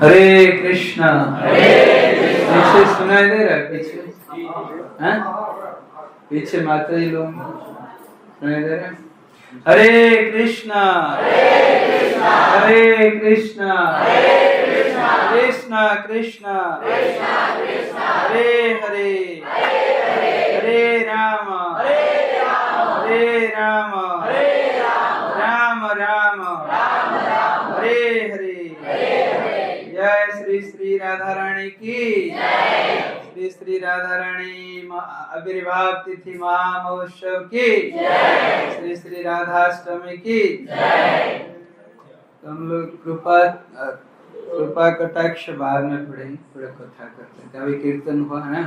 हरे कृष्णा। पीछे सुनाई दे रहा है? पीछे हैं? पीछे माता जी लोग सुनाई दे रहा है? हरे कृष्णा हरे कृष्णा कृष्णा कृष्णा हरे हरे हरे राम राम राम हरे हरे। जय श्री श्री राधा रानी की। श्री श्री राधा रानी आविर्भाव तिथि महामहोत्सव की। श्री श्री राधाष्टमी की। तो हम लोग कृपा कटाक्ष बाद में पढ़ेंगे, थोड़ा कथा करते हैं। अभी कीर्तन हुआ है ना,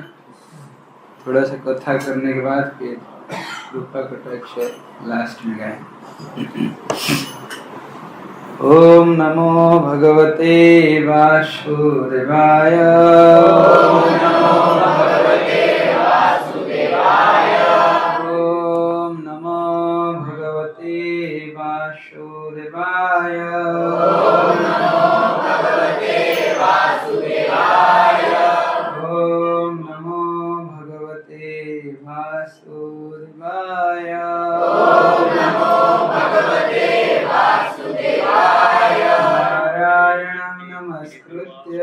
थोड़ा सा कथा करने के बाद फिर कृपा कटाक्ष लास्ट में गाएं। ओम नमो भगवते वासुदेवाय। ओम नमो भगवते वासुदेवाय। ओम नमो भगवते वासुदेवाय। ओम नमो भगवते वासुदेवाय। ओम नमो भगवते वासुदेवाय। ओम नमो भगवते वासुदेवाय। नारायणं नमस्कृत्य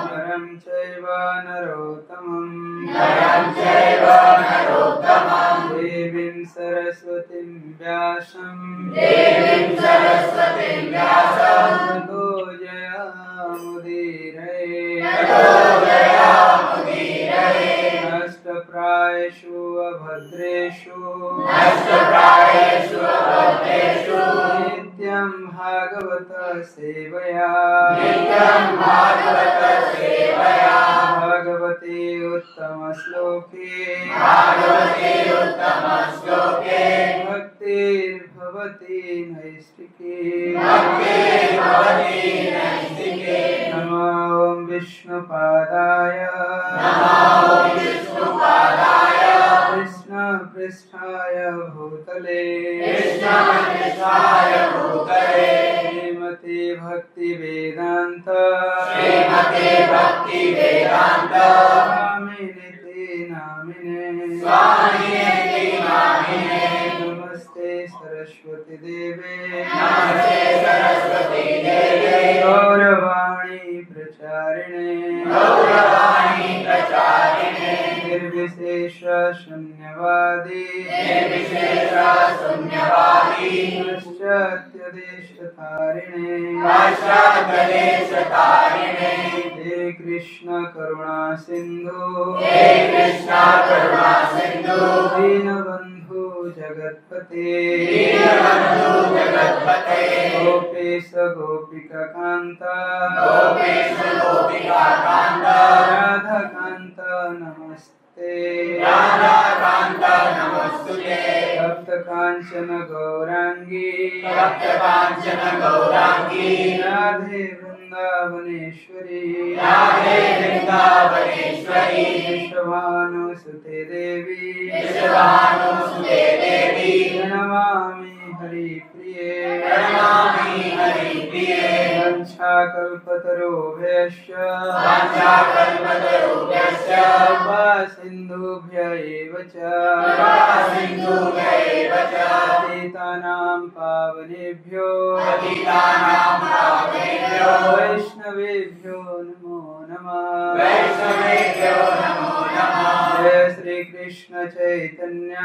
नरं चैव नरोत्तमं देवीं सरस्वतीं व्यासं ततो जयामुदीरये नष्टप्रायेषु अभद्रेषु नित्यं भागवत सेवया भागवते उत्तमश्लोके भक्तिर्भवति नैष्टिके। नमो विष्णुपादाय कृष्ण पृष्ठाय भूतले श्रीमते भक्ति वेदांत नामिने नमस्ते सरस्वती देवे गौरवाणी प्रचारिणे निर्विशेष शून्यवादी पाश्चात्यदेशतारिणे हे कृष्ण करुणा सिंधु दीनबंधु जगत्पते गोपेश गोपिका कांता राधाकांत नमस्ते तप्त कांचन गौरांगी राधे वृंदावनेश्वरी विश्वभानुसुते देवी नमामि हरिप्रिये वंशाकल्पतरुभ्यश्च कृपा सिन्धुभ्यैव च पतितानां पावनेभ्यो वैष्णवेभ्यो नमो नमः। जय श्री कृष्ण चैतन्य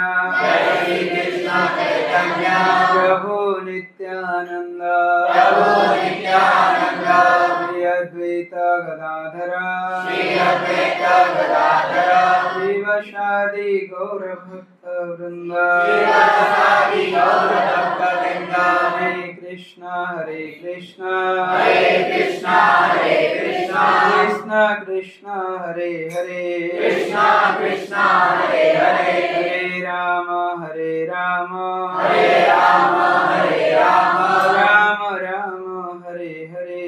प्रभु नित्यानंद श्री अद्वैत गदाधर श्रीवासादि गौर भक्त वृंद। हरे कृष्णा कृष्ण कृष्ण हरे हरे हरे राम राम राम हरे हरे।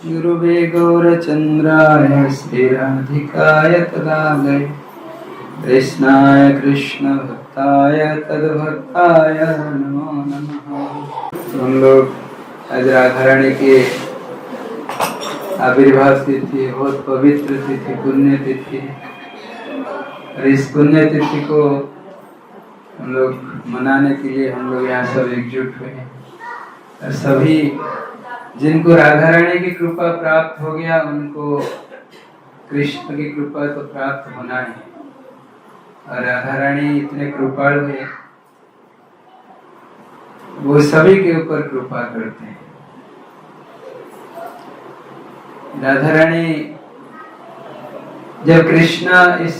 गुरुवे गौरचंद्राय श्रीराधिकाय तदालय कृष्णाय कृष्ण भक्त तत्भक्ताय तद्भक्ताय नमो नमः। हम लोग आज राधा रानी के आविर्भाव तिथि, बहुत पवित्र तिथि, पुण्य तिथि। और इस पुण्य तिथि को हम लोग मनाने के लिए हम लोग यहाँ सब एकजुट हुए हैं। और सभी जिनको राधा रानी की कृपा प्राप्त हो गया, उनको कृष्ण की कृपा तो प्राप्त होना है। और राधा रानी इतने कृपालु है, वो सभी के ऊपर कृपा करते हैं। राधा रानी जब कृष्णा इस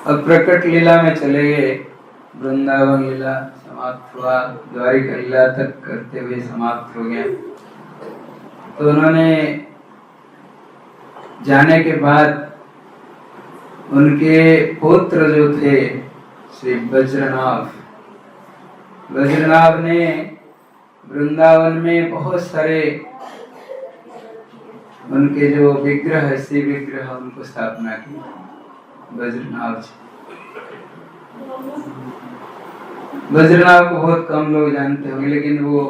अप्रकट लीला में चले गए, वृंदावन लीला समाप्त हुआ, द्वारिका लीला तक करते हुए समाप्त हो गया। तो उन्होंने जाने के बाद उनके पुत्र जो थे श्री वज्रनाभ ने वृंदावन में बहुत सारे उनके जो विग्रह, शिव विग्रह, उनको स्थापना की। वज्रनाभ को बहुत कम लोग जानते होंगे, लेकिन वो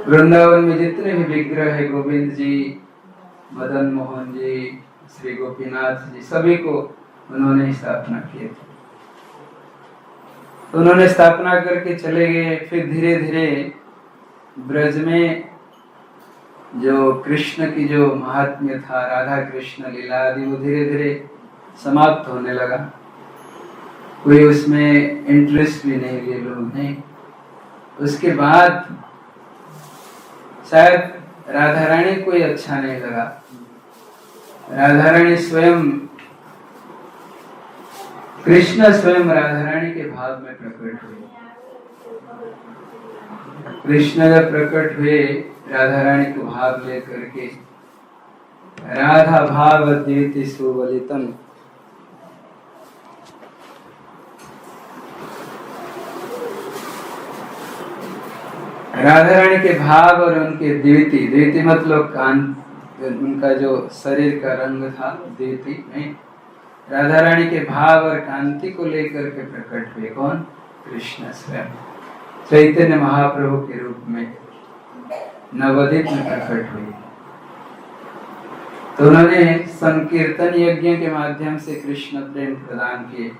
वृंदावन में जितने भी विग्रह है, गोविंद जी, मदन मोहन जी, श्री गोपीनाथ जी, सभी को उन्होंने स्थापना किए थे। तो उन्होंने स्थापना करके चले गए। फिर धीरे धीरे ब्रज में जो कृष्ण की जो महात्म्य था, राधा कृष्ण लीला आदि, वो धीरे धीरे समाप्त होने लगा। कोई उसमें इंटरेस्ट भी नहीं लिए लोग नहीं। उसके बाद शायद राधा रानी कोई अच्छा नहीं लगा। राधा रानी स्वयं, कृष्ण स्वयं राधा रानी के भाव में प्रकट हुए। कृष्ण जब प्रकट हुए राधा रानी को भाव लेकर के, राधा भाव द्विति सुवलितम, राधा रानी के भाव और उनके द्विति मतलब कांति, उनका जो शरीर का रंग था द्विति में, राधा रानी के भाव और कांति को लेकर के प्रकट हुए। कौन? कृष्ण स्वयं चैतन्य महाप्रभु के रूप में नवदीप में प्रकट हुए। तो उन्होंने संकीर्तन यज्ञ के माध्यम से कृष्ण प्रेम प्रदान किए।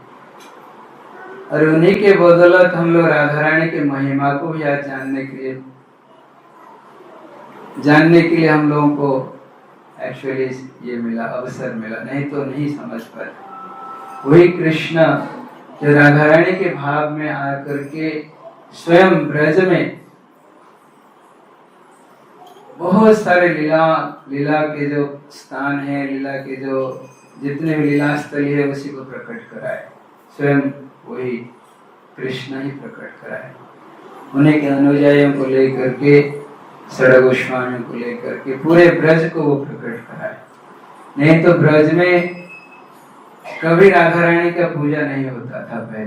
और उन्हीं के बदौलत हम लोग राधा रानी के महिमा को भी आज जानने के लिए हम लोगों को एक्चुअली ये मिला, अवसर मिला, नहीं तो नहीं समझ पाते। वही कृष्ण जो राधा रानी के भाव में आकर के स्वयं ब्रज में बहुत सारे लीला के जो स्थान है, लीला के जो जितने भी लीला स्थल है, उसी को प्रकट कराए। स्वयं वही कृष्ण ही प्रकट कराए। उन्हीं के अनुयायियों को लेकर के, षड गोस्वामियों को लेकर के पूरे ब्रज को वो प्रकट कराए। नहीं तो ब्रज में कभी राधा रानी का पूजा नहीं होता था, पहले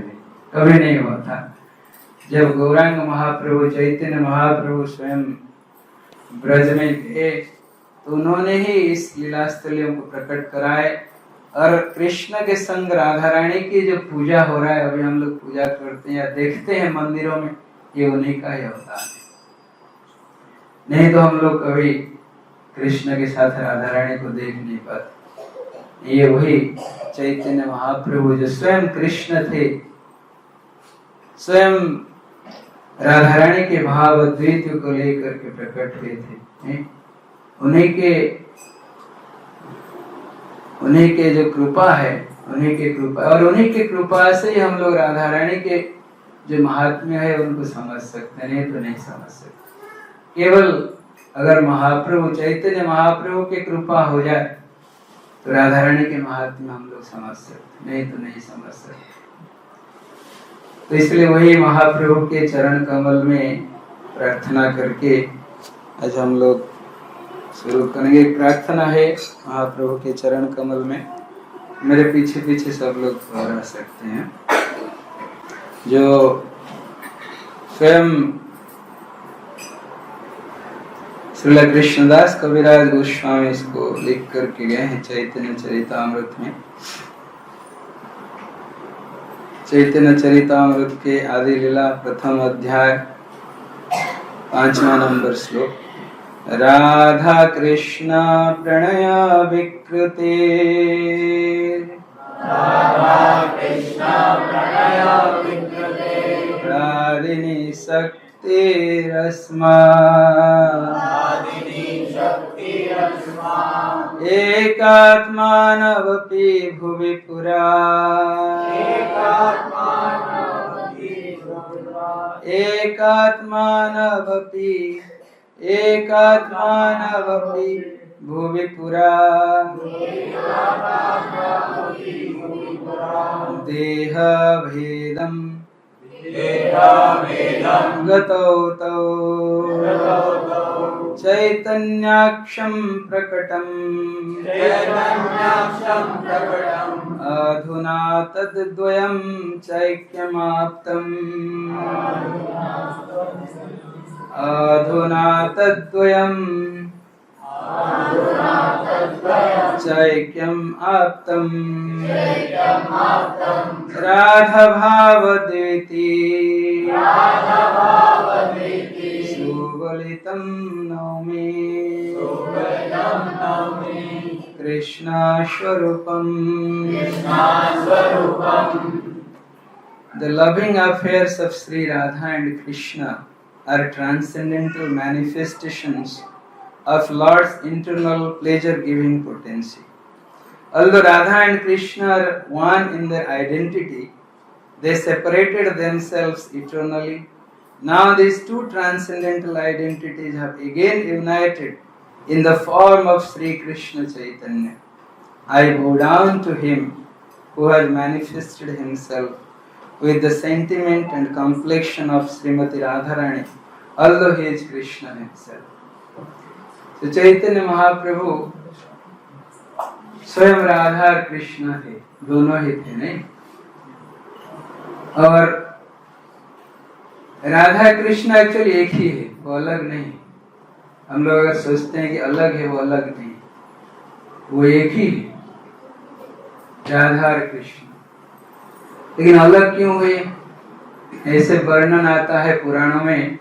कभी नहीं हुआ था। जब गौरांग महाप्रभु, चैतन्य महाप्रभु स्वयं ब्रज में थे, तो उन्होंने ही इस लीला स्थलियों को प्रकट कराए। और कृष्ण के संग राधा रानी की जो पूजा हो रहा है, अभी हम लोग पूजा करते हैं या देखते हैं मंदिरों में, ये उन्हीं का ही अवतार है। नहीं तो हम लोग कभी कृष्ण के साथ राधा रानी को देख नहीं पाते। ये वही चैतन्य महाप्रभु जो स्वयं कृष्ण थे, स्वयं राधा रानी के भाव द्वितीय को लेकर के प्रकट हुए थे। उन्हीं के जो कृपा है, उन्हीं के कृपा से ही हम लोग राधा रानी के जो महात्म्य है उनको समझ सकते, नहीं तो नहीं समझ सकते। केवल अगर महाप्रभु, चैतन्य महाप्रभु की कृपा हो जाए तो राधा रानी के महात्म्य हम लोग समझ सकते, नहीं तो नहीं समझ सकते। तो इसलिए वही महाप्रभु के चरण कमल में प्रार्थना करके आज हम लोग शुरू करेंगे। प्रार्थना है महाप्रभु के चरण कमल में। मेरे पीछे पीछे सब लोग दोहरा सकते हैं। जो स्वयं श्रील कृष्णदास कविराज गोस्वामी इसको लिख करके गए हैं चैतन्य चरितामृत में। चैतन्य चरितामृत के आदि लीला प्रथम अध्याय 5वां नंबर श्लोक। राधा कृष्ण प्रणय विकृते राधिनी शक्तिरस्मा एकात्मानवपि भुवि पुरा एकात्मानवपि भुवि पुरा देह भेदं गतौ तौ चैतन्याक्षं प्रकटम् अधुना तद्द्वयं चैक्यमाप्तम् अधुना तद्द्वयं चैक्यम् आप्तम् राधाभावद्वेति सुवलितं नौमि कृष्णस्वरूपम्। The loving affairs of Sri Radha and Krishna are transcendental manifestations of Lord's internal pleasure-giving potency. Although Radha and Krishna are one in their identity, they separated themselves eternally. Now these two transcendental identities have again united in the form of Sri Krishna Chaitanya. I bow down to him who has manifested himself with the sentiment and complexion of Srimati Radharani, although he is Krishna himself. तो चैतन्य महाप्रभु स्वयं राधा और कृष्ण थे, दोनों ही थे नहीं। और Radha Krishna actually एक ही है, वो अलग नहीं। हम लोग अगर सोचते हैं कि अलग है, वो अलग नहीं, वो एक ही है, राधा और कृष्ण। लेकिन अलग क्यों हुए? ऐसे वर्णन आता है पुराणों में।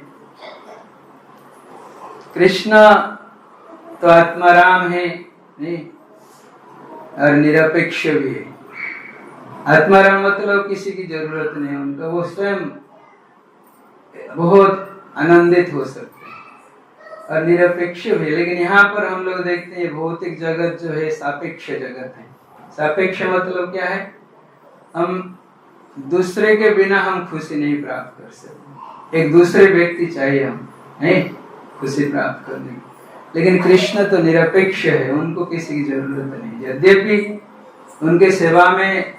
कृष्ण तो आत्माराम है नहीं, और निरपेक्ष भी है। आत्माराम मतलब किसी की जरूरत नहीं उनका, वो स्वयं बहुत आनंदित हो सकते हैं, और निरपेक्ष भी। लेकिन यहाँ पर हम लोग देखते हैं भौतिक जगत जो है सापेक्ष जगत है। सापेक्ष मतलब क्या है? हम दूसरे के बिना हम खुशी नहीं प्राप्त कर सकते, एक दूसरे व्यक्ति चाहिए हम नहीं खुशी प्राप्त करने की। लेकिन कृष्ण तो निरपेक्ष है, उनको किसी की जरूरत नहीं। यद्यपि उनके सेवा में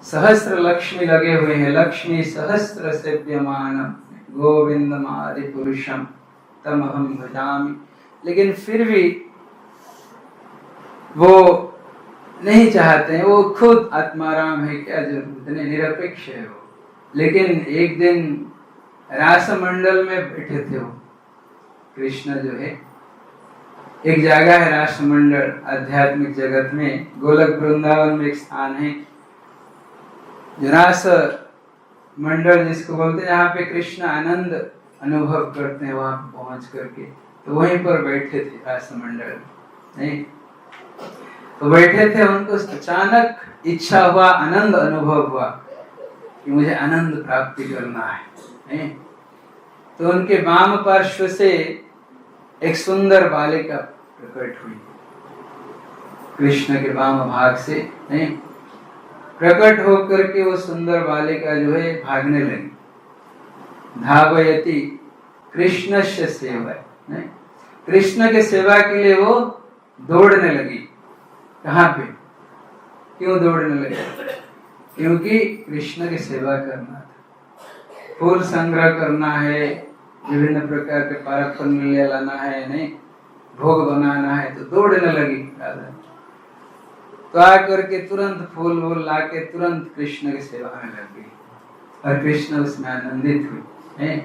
सहस्त्र लक्ष्मी लगे हुए हैं, लक्ष्मी सहस्त्र सेव्यमान गोविंदमादि पुरुषम तमहम भजामि, लेकिन फिर भी वो नहीं चाहते हैं, वो खुद आत्माराम है, क्या जरूरत नहीं, निरपेक्ष है वो। लेकिन एक दिन रास मंडल में बैठे थे वो कृष्ण जो है, एक जगह है राष्ट्रमंडल आध्यात्मिक जगत में, गोलक वृंदावन में एक स्थान है जो रास मंडल जिसको बोलते हैं, जहाँ पे कृष्ण आनंद अनुभव करते हैं। वहां पहुंच करके तो वहीं पर बैठे थे राष्ट्रमंडल नहीं, तो बैठे थे। उनको अचानक इच्छा हुआ, आनंद अनुभव हुआ कि मुझे आनंद प्राप्ति करना है नहीं? तो उनके वाम पार्श्व से एक सुंदर बालिका प्रकट हुई, कृष्ण के वाम भाग से नहीं, प्रकट होकर के वो सुंदर बालिका जो है भागने लगी। धावयति कृष्णस्य सेवा नहीं, कृष्ण के सेवा के लिए वो दौड़ने लगी। कहाँ पे? क्यों दौड़ने लगी? क्योंकि कृष्ण की सेवा करना था, फूल संग्रह करना है, विभिन्न प्रकार के पारखण्य लाना है नहीं, भोग बनाना है, तो दौड़ने लगी राधा। तो आकर के तुरंत फूल वूल लाके तुरंत कृष्ण की सेवा में लग गई, और कृष्ण उसमें आनंदित हुए हैं।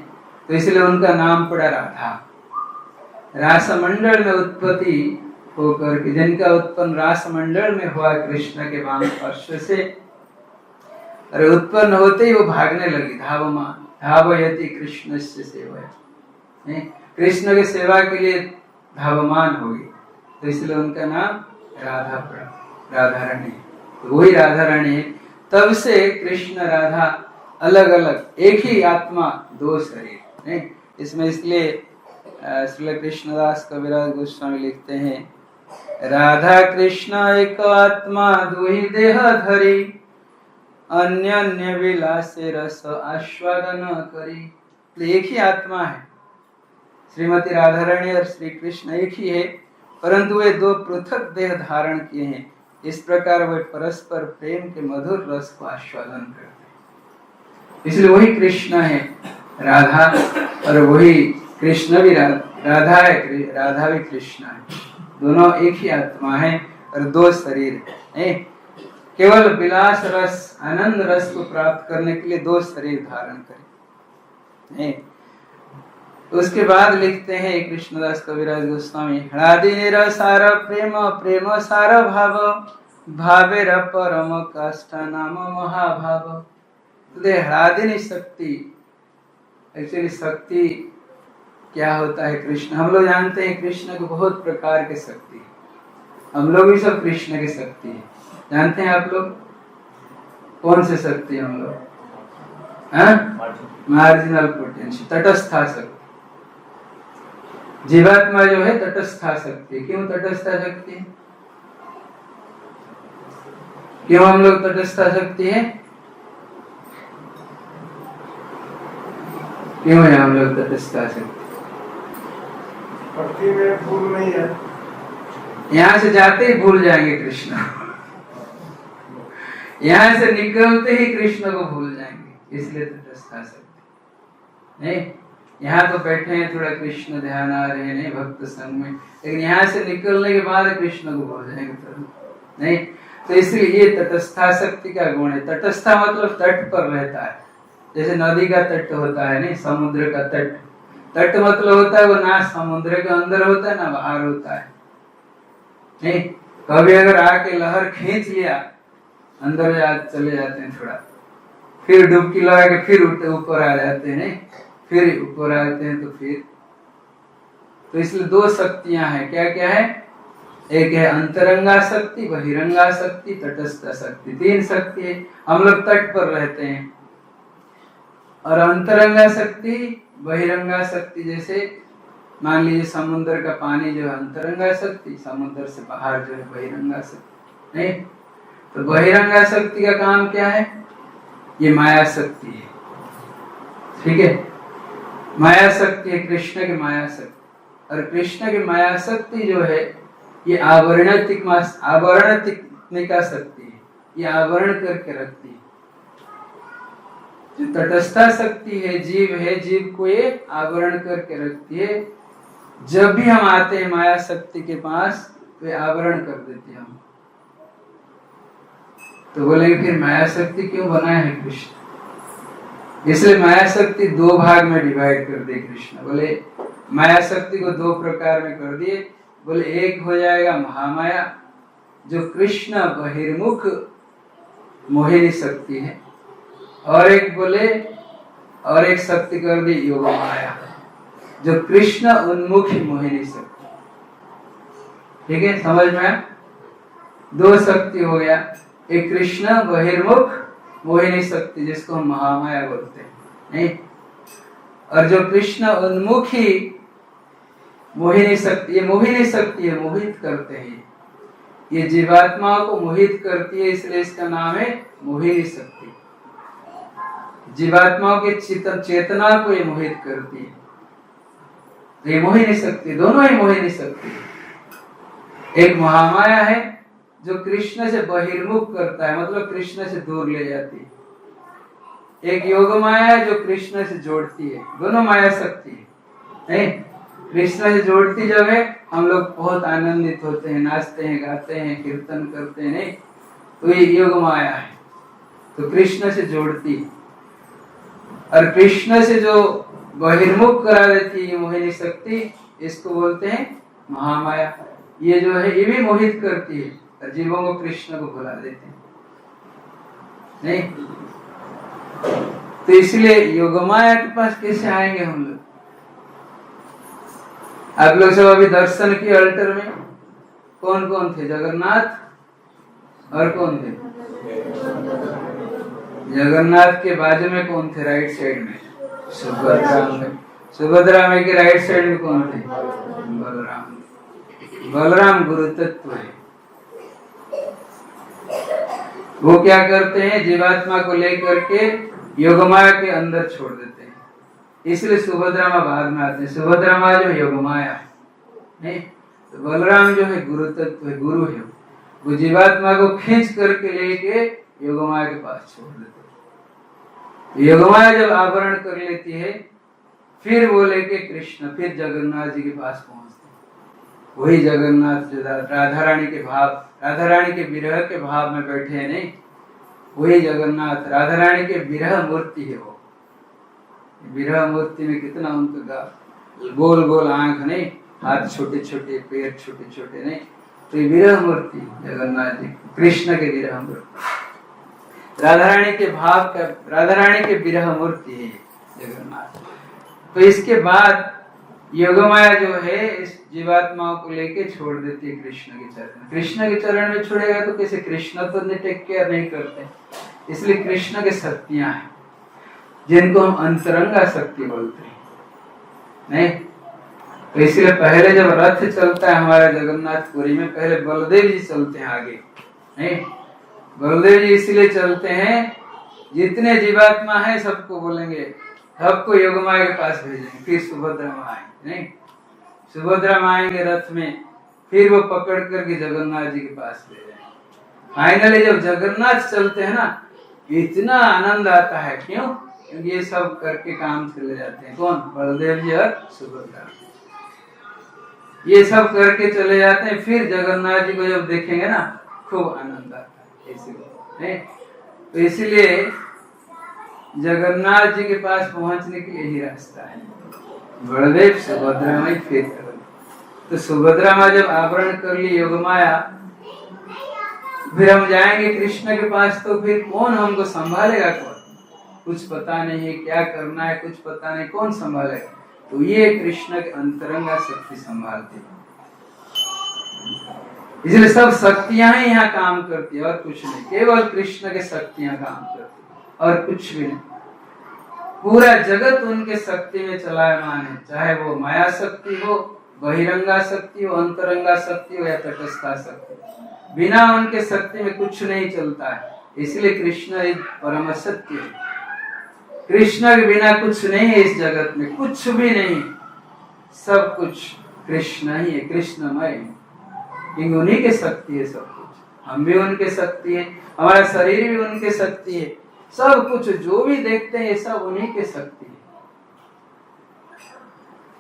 तो इसलिए उनका नाम पड़ा राधा। रासमंडल में उत्पत्ति होकर के, जिनका उत्पन्न रासमंडल में हुआ कृष्ण के वाम पार्श्व से, अरे उत्पन्न होते ही वो भागने लगी, धावयति कृष्णस्य सेवया, कृष्ण के सेवा के लिए धावमान हो गई, तो इसलिए उनका नाम राधा पड़ा, राधा रानी। तो वही राधा रानी है। तब से कृष्ण राधा अलग अलग, एक ही आत्मा दो शरीर नहीं। इसमें इसलिए श्री कृष्णदास कविराज गोस्वामी लिखते हैं, राधा कृष्ण एक आत्मा दुहि देह धरी, अन्य अन्य विलासे रस आस्वादन करी। एक ही आत्मा है, श्रीमती राधा रानी और श्री कृष्ण एक ही है, परंतु वे दो पृथक देह धारण किए हैं। इस प्रकार वे परस्पर प्रेम के मधुर रस को आस्वादन करते हैं। इसलिए वही कृष्ण है राधा, और वही कृष्ण भी राधा है, राधा भी कृष्ण है, दोनों एक ही आत्मा है और दो शरीर है। केवल विलास रस, आनंद रस को प्राप्त करने के लिए दो शरीर धारण करें। उसके बाद लिखते हैं कृष्णदास कविराज गोस्वामी, हृदय निरसार प्रेम, प्रेम सार भाव, भावेर परम काष्ठा नाम महाभाव। तो हृदय शक्ति, एक्चुअली शक्ति क्या होता है? कृष्ण, हम लोग जानते हैं कृष्ण को बहुत प्रकार के शक्ति, हम लोग भी सब कृष्ण की शक्ति है। जानते हैं आप लोग कौन से शक्ति हम लोग? मार्जिनल पोटेंशियल, तटस्था शक्ति। जीवात्मा जो है तटस्था शक्ति। क्यों तटस्था शक्ति? क्यों हम लोग तटस्था शक्ति है? क्यों है हम लोग तटस्था शक्ति? भक्ति में भूल नहीं है। यहाँ से जाते ही भूल जाएंगे कृष्ण, यहाँ से निकलते ही कृष्ण को भूल जाएंगे, इसलिए तटस्था शक्ति नहीं। यहाँ तो बैठे हैं, थोड़ा कृष्ण ध्यान आ रहे हैं, नहीं भक्त संग में, लेकिन यहाँ से निकलने के बाद कृष्ण को भूल जाएंगे तो नहीं। तो इसलिए ये तटस्था शक्ति का गुण है। तटस्था मतलब तट पर रहता है, जैसे नदी का तट होता है, नहीं समुद्र का तट। तट मतलब होता है वो ना समुद्र के अंदर होता है ना बाहर होता है, नहीं। कभी अगर आके लहर खींच लिया, अंदर चले जाते हैं थोड़ा, फिर डुबकी लगा के फिर ऊपर आ जाते हैं, नहीं, फिर ऊपर आते हैं तो फिर। तो इसलिए दो शक्तियां हैं, क्या क्या है? एक है अंतरंगा शक्ति, बहिरंगा शक्ति, तटस्थ शक्ति। तीन शक्ति है। हम लोग तट पर रहते हैं, और अंतरंगा शक्ति, बहिरंगा शक्ति, जैसे मान लीजिए समुद्र का पानी जो है अंतरंगा शक्ति, समुद्र से बाहर जो है बहिरंगा शक्ति, नहीं। तो बहिरंगा शक्ति का काम क्या है? ये माया शक्ति है, ठीक है। माया शक्ति है कृष्ण की माया शक्ति, और कृष्ण की माया शक्ति जो है ये आवरणतिका शक्ति है, ये आवरण करके रखती है। जो तटस्था शक्ति है, जीव को ये आवरण करके रखती है। जब भी हम आते हैं माया शक्ति के पास, तो आवरण कर देते हैं हम। तो बोलेंगे फिर माया शक्ति क्यों बनाए हैं कृष्ण? इसलिए माया शक्ति दो भाग में डिवाइड कर दी कृष्ण। बोले माया शक्ति को दो प्रकार में कर दिए। बोले एक हो जाएगा महामाया, जो कृष्ण बहिर्मुख मोहिनी शक्ति है, और एक शक्ति कर दी योग माया, जो कृष्ण उन्मुखी मोहिनी शक्ति। ठीक है, समझ में आया? दो शक्ति हो गया, एक कृष्ण बहिर्मुख मोहिनी शक्ति जिसको हम महामाया बोलते हैं, नहीं, और जो कृष्ण उन्मुखी मोहिनी शक्ति, ये मोहिनी शक्ति है, मोहित करते हैं, ये जीवात्माओं को मोहित करती है, इसलिए इसका नाम है मोहिनी शक्ति। जीवात्माओं के चेतना को ये मोहित करती है, तो ये मोहिनी शक्ति, दोनों ही मोहिनी शक्ति। एक महामाया है जो कृष्ण से बहिर्मुख करता है, मतलब कृष्ण से दूर ले जाती है। एक योग माया है जो कृष्ण से जोड़ती है, दोनों माया शक्ति है, नहीं। कृष्ण से जोड़ती जब है, हम लोग बहुत आनंदित होते हैं, नाचते हैं, गाते हैं, कीर्तन करते हैं, नहीं, तो ये योग माया है, तो कृष्ण से जोड़ती है। और कृष्ण से जो बहिर्मुख करा देती है मोहिनी शक्ति, इसको बोलते हैं महामाया। ये जो है ये भी मोहित करती है, और जीवों को कृष्ण को भुला देते हैं, नहीं। तो इसलिए योगमाया के पास कैसे आएंगे हम लोग? आप लोग सब अभी दर्शन किए अल्टर में, कौन कौन थे? जगन्नाथ और कौन थे? जगन्नाथ के बाजू में कौन थे? राइट साइड में सुभद्रा में। सुभद्रा में के राइट साइड में कौन थे? बलराम। बलराम गुरु तत्व है। वो क्या करते हैं? जीवात्मा को लेकर के योगमाया के अंदर छोड़ देते हैं। इसलिए सुभद्रा माँ बाद में आते हैं। सुभद्रा माँ जो है योगमाया है, नहीं तो बलराम जो है गुरु तत्व है, गुरु है। वो जीवात्मा को खींच करके लेके योगमाया के पास छोड़ देते हैं। योगमाया जब आवरण कर लेती है, फिर वो लेके कृष्ण फिर जगन्नाथ जी के पास पहुंचते हैं। वही जगन्नाथ जो राधा रानी के भाव, राधा रानी के विरह के भाव में बैठे हैं, नहीं वही जगन्नाथ राधा रानी के विरह मूर्ति है। वो विरह मूर्ति में कितना उनका गोल गोल आंख, नहीं हाथ छोटे छोटे, पैर छोटे छोटे, नहीं तो विरह मूर्ति जगन्नाथ जी, कृष्ण के विरह मूर्ति, राधा रानी के भाव का, राधा रानी के विरह मूर्ति है जगन्नाथ। तो इसके बाद योगमाया जो है इस जीवात्माओं को लेके छोड़ देती है कृष्ण के चरण। कृष्ण के चरण में छोड़ेगा तो कैसे? कृष्ण तो टेक केयर नहीं करते, इसलिए कृष्ण के शक्तियां हैं जिनको हम अंतरंगा शक्ति बोलते हैं, नहीं तो इसलिए पहले जब रथ चलता है हमारा जगन्नाथपुरी में, पहले बलदेव जी चलते हैं आगे, नहीं बलदेव जी इसलिए चलते हैं जितने जीवात्मा है सबको बोलेंगे, सबको योगमाया के पास भेजेंगे। फिर सुभद्रा माँ आएंगे, नहीं सुभद्रा माँ आएंगे रथ में, फिर वो पकड़ करके जगन्नाथ जी के पास ले जाएंगे। फाइनली जब जगन्नाथ चलते हैं ना, इतना आनंद आता है। क्यों? क्योंकि ये सब करके काम चले जाते हैं। कौन? बलदेव जी और सुभद्रा, ये सब करके चले जाते हैं। फिर जगन्नाथ जी को जब देखेंगे ना, खूब आनंद आता है। इसलिए तो इसलिए जगन्नाथ जी के पास पहुंचने के लिए यही रास्ता है, बलदेव सुभद्रा में फिर करो। तो सुभद्रा माँ जब आवरण कर ली योगमाया, फिर हम जाएंगे कृष्ण के पास, तो फिर कौन हमको संभालेगा? कौन? कुछ पता नहीं है क्या करना है, कुछ पता नहीं, कौन संभालेगा? तो ये कृष्ण के अंतरंगा शक्ति संभालती है। इसलिए सब शक्तियां ही यहाँ काम करती है और कुछ नहीं, केवल कृष्ण के शक्तियां काम करती है और कुछ भी नहीं। पूरा जगत उनके शक्ति में चलायमान है, चाहे वो माया शक्ति हो, बहिरंगा शक्ति हो, अंतरंगा शक्ति हो या तटस्था शक्ति। बिना उनके शक्ति में कुछ नहीं चलता है। इसलिए कृष्ण एक परम सत्य है। कृष्ण के बिना कुछ नहीं है इस जगत में, कुछ भी नहीं, सब कुछ कृष्ण ही है, कृष्णमय है। उन्हीं के शक्ति है सब कुछ। हम भी उनके शक्ति है, हमारा शरीर भी उनके शक्ति है, सब कुछ जो भी देखते हैं सब उन्हीं के शक्ति है।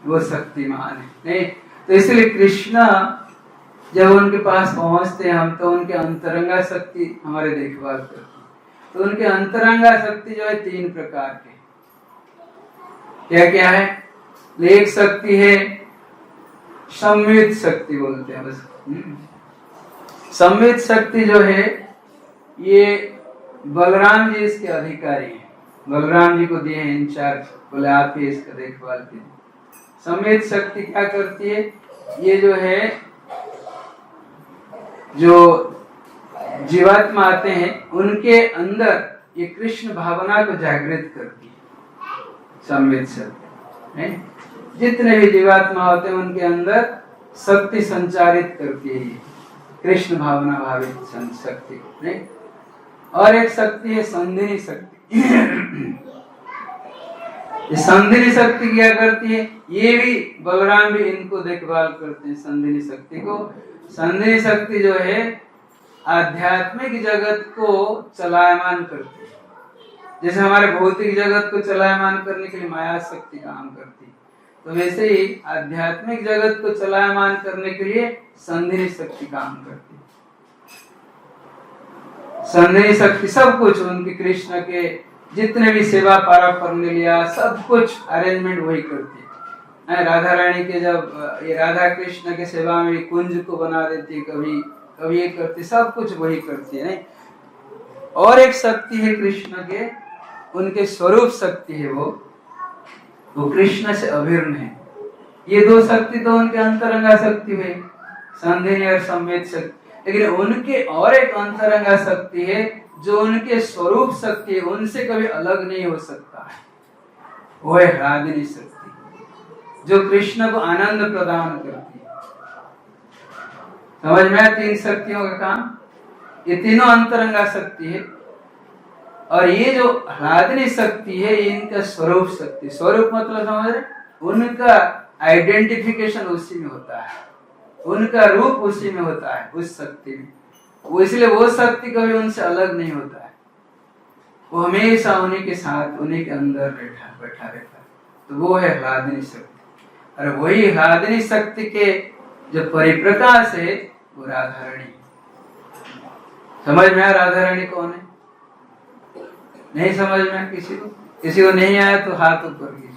वो शक्तिमान है, नहीं तो इसलिए कृष्ण जब उनके पास पहुंचते हैं हम, तो उनके अंतरंगा शक्ति हमारे देखभाल करती है। तो उनके अंतरंगा शक्ति जो है 3 प्रकार के, क्या क्या है? एक शक्ति है संवित शक्ति बोलते हैं बस। संवित शक्ति जो है ये बलराम जी इसके अधिकारी हैं, बलराम जी को दिए हैं इंचार्ज, बोले आप ही इसका देखभाल कीजिए। संवित शक्ति क्या करती है? ये जो है जो जीवात्मा आते हैं उनके अंदर ये कृष्ण भावना को जागृत करती है संवित शक्ति, है? जितने भी जीवात्मा होते हैं उनके अंदर शक्ति संचारित करती है ये कृष्ण भावना भावित शक्ति को, नहीं? और एक शक्ति है संधिनी शक्ति। ये संधिनी शक्ति क्या करती है? ये भी बलराम भी इनको देखभाल करते हैं संधिनी शक्ति को। संधिनी शक्ति जो है आध्यात्मिक जगत को चलायमान करती है। जैसे हमारे भौतिक जगत को चलायमान करने के लिए माया शक्ति काम करती है, तो वैसे ही आध्यात्मिक जगत को चलायमान करने के लिए संधिनी शक्ति काम करती है। संधिनी शक्ति सब कुछ उनके कृष्ण के जितने भी सेवा पारापर्ण लिया सब कुछ अरेंजमेंट वही करती है। राधा रानी के जब ये राधा कृष्ण के सेवा में कुंज को बना देती है, कभी कभी ये करती, सब कुछ वही करती है, नहीं? और एक शक्ति है कृष्ण के उनके स्वरूप शक्ति है वो कृष्ण से अभिन्न है। ये दो शक्ति तो उनके अंतरंगा शक्ति है, संधिनी और संवेद शक्ति। लेकिन उनके और एक अंतरंगा शक्ति है जो उनके स्वरूप शक्ति है, उनसे कभी अलग नहीं हो सकता है। वो है ह्लादिनी शक्ति जो कृष्ण को आनंद प्रदान करती है। समझ में आया तीन शक्तियों का काम? ये तीनों अंतरंगा शक्ति है और ये जो ह्लादिनी शक्ति है ये इनका स्वरूप शक्ति। स्वरूप मतलब समझ रहे, उनका आइडेंटिफिकेशन उसी में होता है, उनका रूप उसी में होता है, उस शक्ति में। वो इसलिए वो शक्ति कभी उनसे अलग नहीं होता है, वो हमेशा उन्हीं के साथ, उन्हीं के अंदर बैठा रहता है। तो वो है ह्लादिनी शक्ति। और वही ह्लादिनी शक्ति के जो परिप्रकाश है वो राधारानी। समझ में आया राधारानी कौन है? नहीं समझ में आया किसी को नहीं आया तो हाथ ऊपर कीजिए।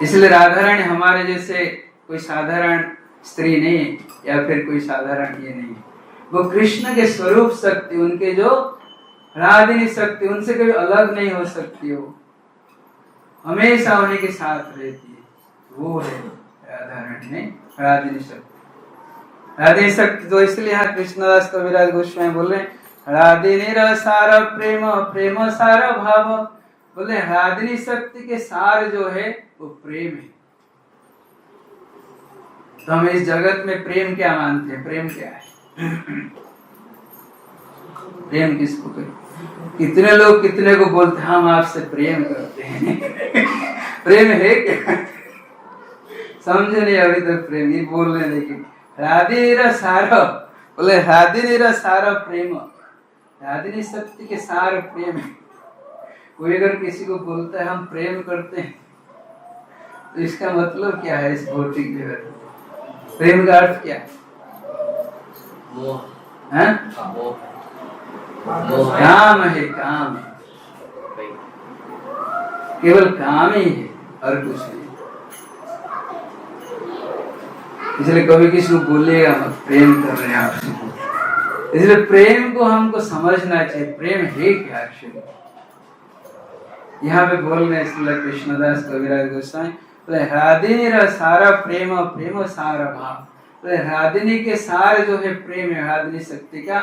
इसलिए राधारानी हमारे जैसे कोई साधारण स्त्री नहीं है या फिर कोई साधारण ये नहीं है। वो कृष्ण के स्वरूप शक्ति, उनके जो ह्लादिनी शक्ति, उनसे कभी अलग नहीं हो सकती, वो हमेशा उन्हीं के साथ रहती है। वो है राधारानी में ह्लादिनी शक्ति। ह्लादिनी शक्ति तो इसलिए यहाँ कृष्णदास कविराज गोस्वामी बोल रहे हैं ह्लादिनी सार प्रेम प्रेम सार भाव। बोले ह्लादिनी शक्ति के सार जो है वो प्रेम है। तो हम इस जगत में प्रेम क्या मानते हैं? प्रेम क्या है? प्रेम किसको करें? कितने लोग कितने को बोलते हैं हम आपसे प्रेम करते हैं। प्रेम है क्या? समझे नहीं अभी तक प्रेम ये बोल रहे। लेकिन ह्लादिनी सार, बोले ह्लादिनी सार प्रेम, ह्लादिनी शक्ति के सार प्रेम है। कोई अगर किसी को बोलता है हम प्रेम करते हैं तो इसका मतलब क्या है? इस भौतिक जगत में प्रेम का अर्थ क्या है? काम है, काम है, केवल काम ही है और कुछ नहीं। इसलिए कभी किसी को बोलेगा मत प्रेम कर रहे हैं आपसे। इसलिए प्रेम को हमको समझना चाहिए, प्रेम है क्या एक्चुअली। यहाँ पे बोल रहे हैं कृष्णदास कविराज गोस्वामी, ह्लादिनी सारा प्रेम प्रेम सारा भाव। ह्लादिनी के सार जो है प्रेम है, ह्लादिनी शक्ति का,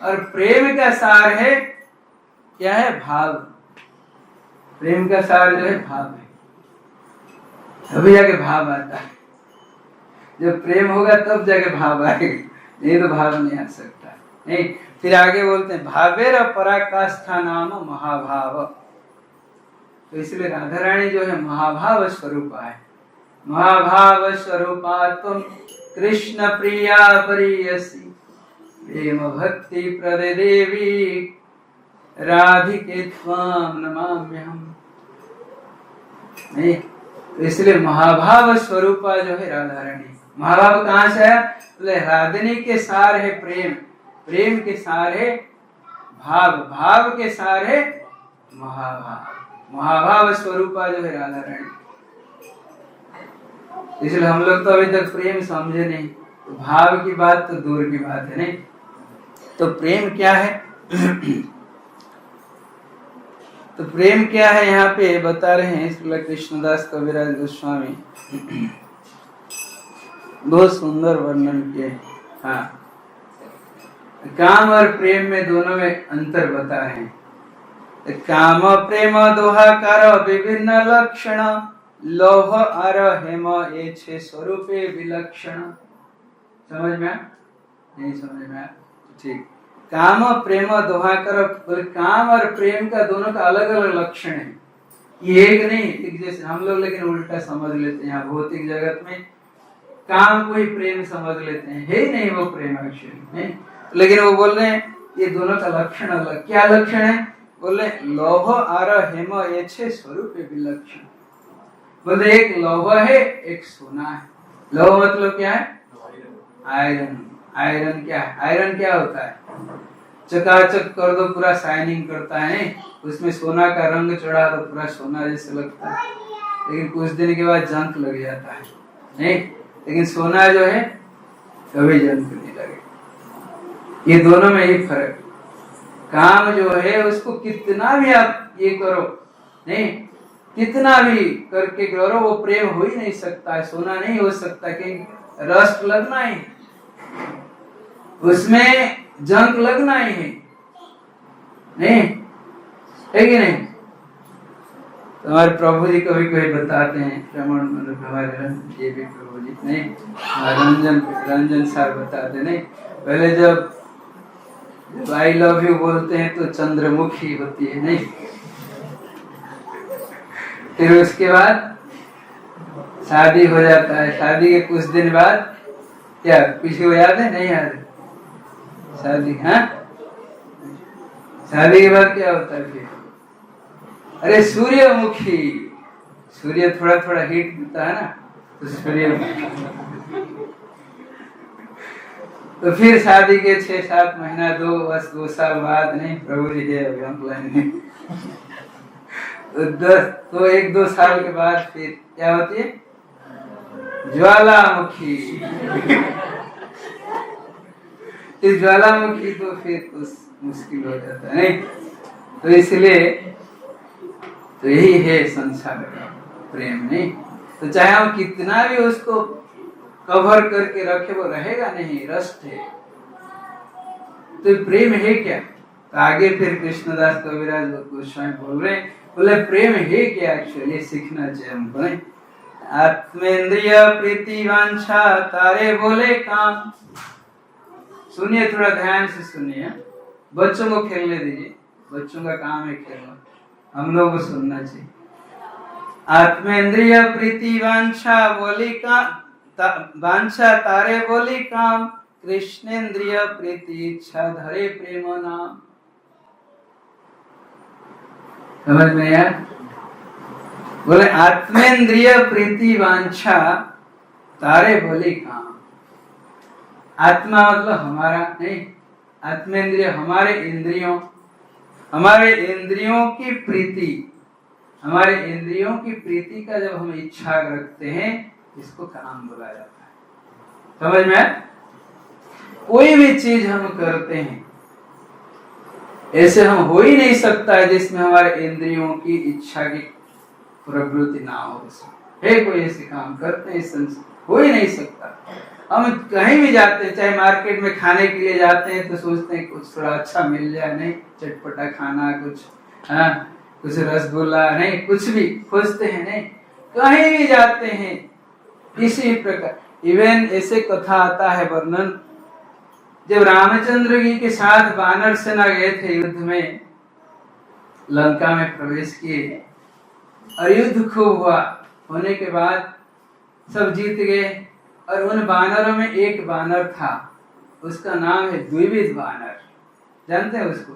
और प्रेम का सार है क्या है? भाव। प्रेम का सार जो है भाव है, तभी जाके भाव आता है। जब प्रेम होगा तब जाके भाव आएगा, नहीं तो भाव नहीं आ सकता। नहीं, फिर आगे बोलते हैं भावेर पराकाष्ठा नाम महाभाव। तो इसलिए राधा रानी जो है महाभाव स्वरूपा है। महाभाव स्वरूपा तुम कृष्ण प्रिया प्रियसी प्रेम भक्ति प्रदे देवी राधिके त्वां नमाम्यहम्। नहीं, तो इसलिए महाभाव स्वरूपा जो है राधा रानी। महाभाव कहाँ से आया? बोले ह्लादिनी के सार है प्रेम, प्रेम के सार है भाव, भाव के सार है महाभाव। महाभाव स्वरूपा जो है राधा रानी। इसलिए हम लोग तो अभी तक प्रेम समझे नहीं, तो भाव की बात तो दूर की बात है। नहीं, तो प्रेम क्या है? तो प्रेम क्या है यहाँ पे बता रहे हैं इसलिए कृष्णदास कविराज गोस्वामी बहुत सुंदर वर्णन किए। हाँ, काम और प्रेम में दोनों में अंतर बता रहे हैं। काम प्रेम दोहाकार विभिन्न लक्षण लोह आर हेम ये छे स्वरूपे विलक्षण। समझ में? नहीं समझ में? ठीक। काम प्रेम दोहाकर, काम और प्रेम का दोनों का अलग अलग लक्षण है, ये एक नहीं। एक जैसे हम लोग लेकिन उल्टा समझ लेते हैं। यहाँ भौतिक जगत में काम को ही प्रेम समझ लेते हैं, है नहीं वो प्रेम एक्चुअली नहीं। लेकिन वो बोल रहे हैं ये दोनों का लक्षण अलग। क्या लक्षण है? बोले लौह आर हेम ये छे स्वरूप विलक्षण। बोले एक लौह है एक सोना है। लौह मतलब क्या है? आयरन। आयरन क्या है? आयरन क्या होता है? चकाचक कर दो पूरा शाइनिंग करता है, उसमें सोना का रंग चढ़ा तो पूरा सोना जैसे लगता है, लेकिन कुछ दिन के बाद जंग लग जाता है। नहीं, लेकिन सोना जो है कभी जंग नहीं लगेगा। ये दोनों में ही फर्क। काम जो है उसको कितना भी आप ये करो, नहीं, कितना भी करके करो वो प्रेम हो ही नहीं सकता है, सोना नहीं हो सकता, कि रस्ट लगना ही, उसमें जंग लगना ही है, नहीं है कि नहीं? तो हमारे प्रभु जी कभी कभी बताते हैं, रमन हमारे ये भी प्रभु जी नहीं, रंजन सर बताते नहीं, पहले जब आई लव यू बोलते हैं तो चंद्रमुखी होती है, नहीं, फिर उसके बाद शादी हो जाता है, शादी के कुछ दिन बाद क्या किसी को याद है? नहीं याद है शादी, हाँ, शादी के बाद क्या होता है फिर? अरे सूर्यमुखी, सूर्य थोड़ा थोड़ा हीट देता है ना, तो सूर्यमुखी। तो फिर शादी के 6-7 महीना 2 साल बाद, नहीं प्रभु जी है अभी तो 1-2 साल के बाद फिर क्या होती है? ज्वालामुखी। इस ज्वालामुखी तो फिर उस मुश्किल हो जाता है, नहीं? तो इसलिए तो यही है संसार का प्रेम, नहीं? तो चाहे हम कितना भी उसको कवर करके रखे, वो रहेगा नहीं, रस्ट है। तो प्रेम है क्या? तो आगे फिर कृष्णदास कविराज गोस्वामी बोल रहे हैं, बोले प्रेम है क्या? एक्चुअली सीखना चाहिए हमको, नहीं? आत्मेंद्रिय प्रीति वांछा तारे बोले काम। सुनिए, थोड़ा ध्यान से सुनिए, बच्चों को खेलने दीजिए, बच्चों का काम है खेलना, हम लोगों को सुनना चाहिए। आत्मेंद्रिय प्रीति वांछा बोली का वांछा तारे बोली काम, कृष्णेन्द्रिय प्रीति इच्छा धरे प्रेम नाम। समझ में आया? बोले आत्मेंद्रिय प्रीति वांछा तारे बोली काम। आत्मा मतलब हमारा, नहीं, आत्मेंद्रिय हमारे इंद्रियों, हमारे इंद्रियों की प्रीति, हमारे इंद्रियों की प्रीति का जब हम इच्छा रखते हैं, इसको काम बोला जाता है। समझ में? कोई भी चीज हम करते हैं, ऐसे हम हो ही नहीं सकता है जिसमें हमारे इंद्रियों की इच्छा की प्रवृत्ति ना हो। है कोई ऐसे काम करते हैं, हो ही नहीं सकता। हम कहीं भी जाते हैं, चाहे मार्केट में खाने के लिए जाते हैं, तो सोचते हैं कुछ थोड़ा अच्छा मिल जाए, नहीं, चटपटा खाना, कुछ हाँ, कुछ रसगुल्ला, नहीं, कुछ भी खोजते हैं, नहीं, कहीं भी जाते हैं किसी प्रकार। इवन ऐसे कथा आता है वर्णन, जब रामचंद्र जी के साथ वानर सेना गए थे युद्ध में, लंका में प्रवेश किए और युद्ध खूब हुआ, होने के बाद सब जीत गए। और उन वानरों में एक वानर था, उसका नाम है द्विविध वानर। जानते हैं उसको?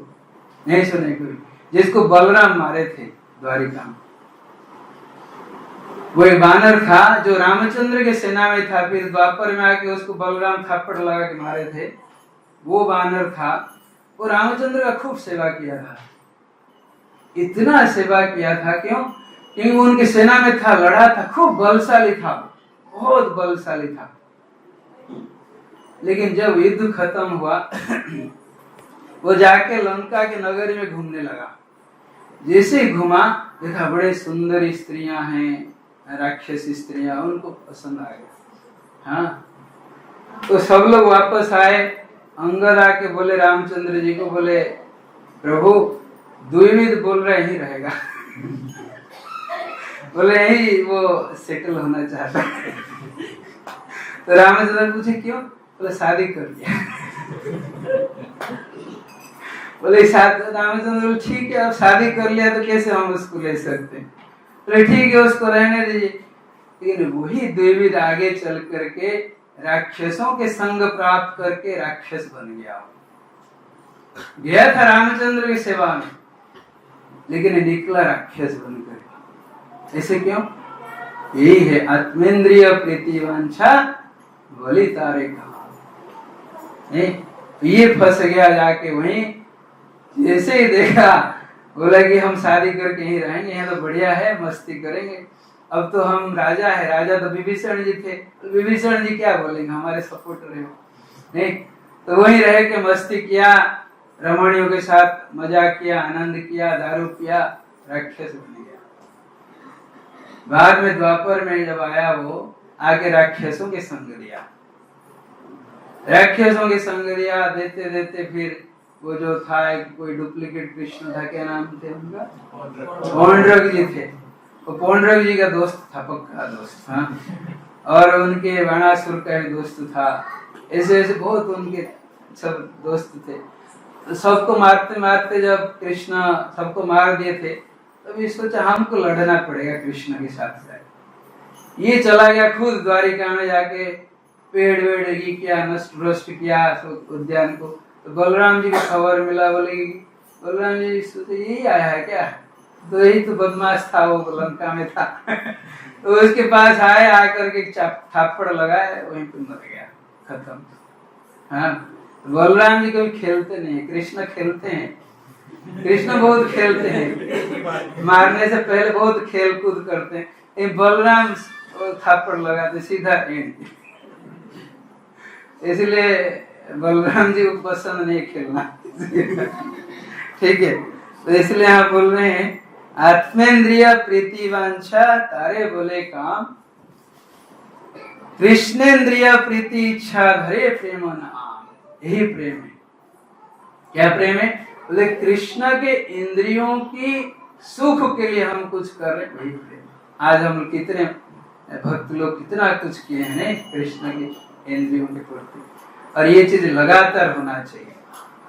नहीं सुने कोई? जिसको बलराम मारे थे द्वारिका में, वो एक वानर था जो रामचंद्र के सेना में था, फिर द्वापर में आके उसको बलराम थप्पड़ लगा के मारे थे। वो वानर था, वो रामचंद्र का खूब सेवा किया था, इतना सेवा किया था, क्यों? क्योंकि उनकी सेना में था, लड़ा था, खूब बलशाली था, बहुत बलशाली था। लेकिन जब युद्ध खत्म हुआ वो जाके लंका के नगर में घूमने लगा। जैसे ही घुमा, देखा बड़े सुंदर स्त्रियां हैं, राक्षसी स्त्रियां, उनको पसंद आ गया। हाँ, तो सब लोग वापस आए। अंगद आके बोले रामचंद्र जी को, बोले प्रभु द्विविध बोल रहे ही रहेगा बोले यही वो सेटल होना चाहता है। तो रामचंद्र पूछे क्यों? बोले शादी कर लिया बोले रामचंद्र ठीक है, अब शादी कर लिया तो कैसे हम उसको ले सकते हैं? बोले ठीक है, उसको रहने दीजिए। लेकिन वही द्विविध आगे चल करके राक्षसों के संग प्राप्त करके राक्षस बन गया था रामचंद्र की सेवा में, लेकिन निकला राक्षस बनकर। ऐसे क्यों? यही है आत्मेंद्रिय प्रीति वांछा बोली तारे कहा। ये फंस गया जाके वहीं। जैसे ही देखा, बोला कि हम शादी करके यहीं रहेंगे, यहाँ तो बढ़िया है, मस्ती करेंगे। अब तो हम राजा है, राजा तो विभीषण जी थे, विभीषण जी क्या बोलेंगे, हमारे सपोर्टर है, नहीं? तो वहीं रह के मस्ती किया, रमणियों के साथ मजाक किया, आनंद किया, दारू पिया, राक्षस बन गया। बाद में द्वापर में जब आया वो आगे राक्षसों के संग दिया, राक्षसों के संग दिया, देते देते फिर वो जो था कोई डुप्लीकेट कृष्ण था, क्या नाम थे उनका, पौंड्रक जी थे। वो पौंड्रक जी का दोस्त था, पक्का दोस्त था, और उनके बाणासुर का भी दोस्त था। ऐसे ऐसे बहुत उनके सब दोस्त थे। तो सबको मारते मारते जब कृष्ण सबको मार दिए थे, तब ये सोचा हमको लड़ना पड़ेगा कृष्ण के साथ। ये चला गया खुद द्वारिका में, जाके पेड़ वेड़ की किया, नष्ट भ्रष्ट किया उद्यान को। तो बलराम जी को खबर मिला, बोले बलराम जी सोचे यही आया है क्या, तो यही तो बदमाश था, वो लंका में था। तो उसके पास आए, आकर के थापड़ लगाए, वहीं पे मर गया, खत्म। हाँ, बलराम जी कभी खेलते नहीं, कृष्ण खेलते हैं, कृष्ण बहुत खेलते हैं, मारने से पहले बहुत खेल कूद करते हैं। बलराम थापड़ लगाते सीधा एंड, इसलिए बलराम जी को पसंद नहीं खेलना। ठीक है, तो इसलिए आप बोल रहे हैं आत्मेंद्रिय प्रीति वांछा तारे बोले काम, कृष्णेन्द्रिय प्रीति इच्छा धरे प्रेम नाम। यही प्रेम है। क्या प्रेम है? बोले कृष्ण के इंद्रियों की सुख के लिए हम कुछ कर रहे हैं, वही प्रेम। आज हम कितने भक्त लोग कितना कुछ किए हैं कृष्ण के इंद्रियों के प्रति, और ये चीज लगातार होना चाहिए,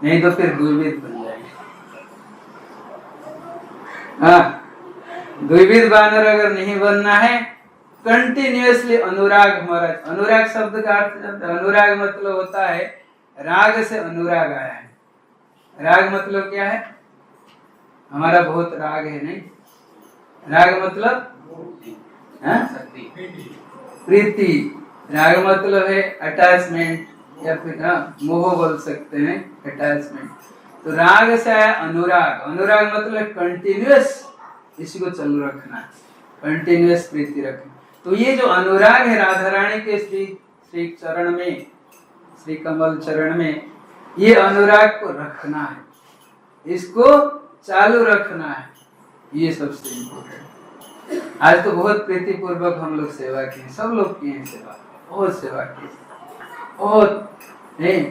नहीं तो फिर द्विविध बन जाएंगे। हाँ, द्विविध बानर अगर नहीं बनना है, कंटिन्यूअसली अनुराग। हमारा अनुराग शब्द का अर्थ, अनुराग मतलब होता है राग से अनुराग आया है। राग मतलब क्या है? हमारा बहुत राग है, नहीं? राग मतलब प्रीति, राग मतलब है अटैचमेंट, या फिर मोह बोल सकते हैं, अटैचमेंट। तो राग से आया अनुराग। अनुराग मतलब कंटिन्यूअस, इसी को चालू रखना, कंटिन्यूअस प्रीति रखना। तो ये जो अनुराग है राधा रानी के श्री चरण में, श्री कमल चरण में, ये अनुराग को रखना है, इसको चालू रखना है, ये सबसे इम्पोर्टेंट। आज तो बहुत प्रीति पूर्वक हम लोग सेवा किए, सब लोग किए सेवा, बहुत सेवा की, बहुत नहीं,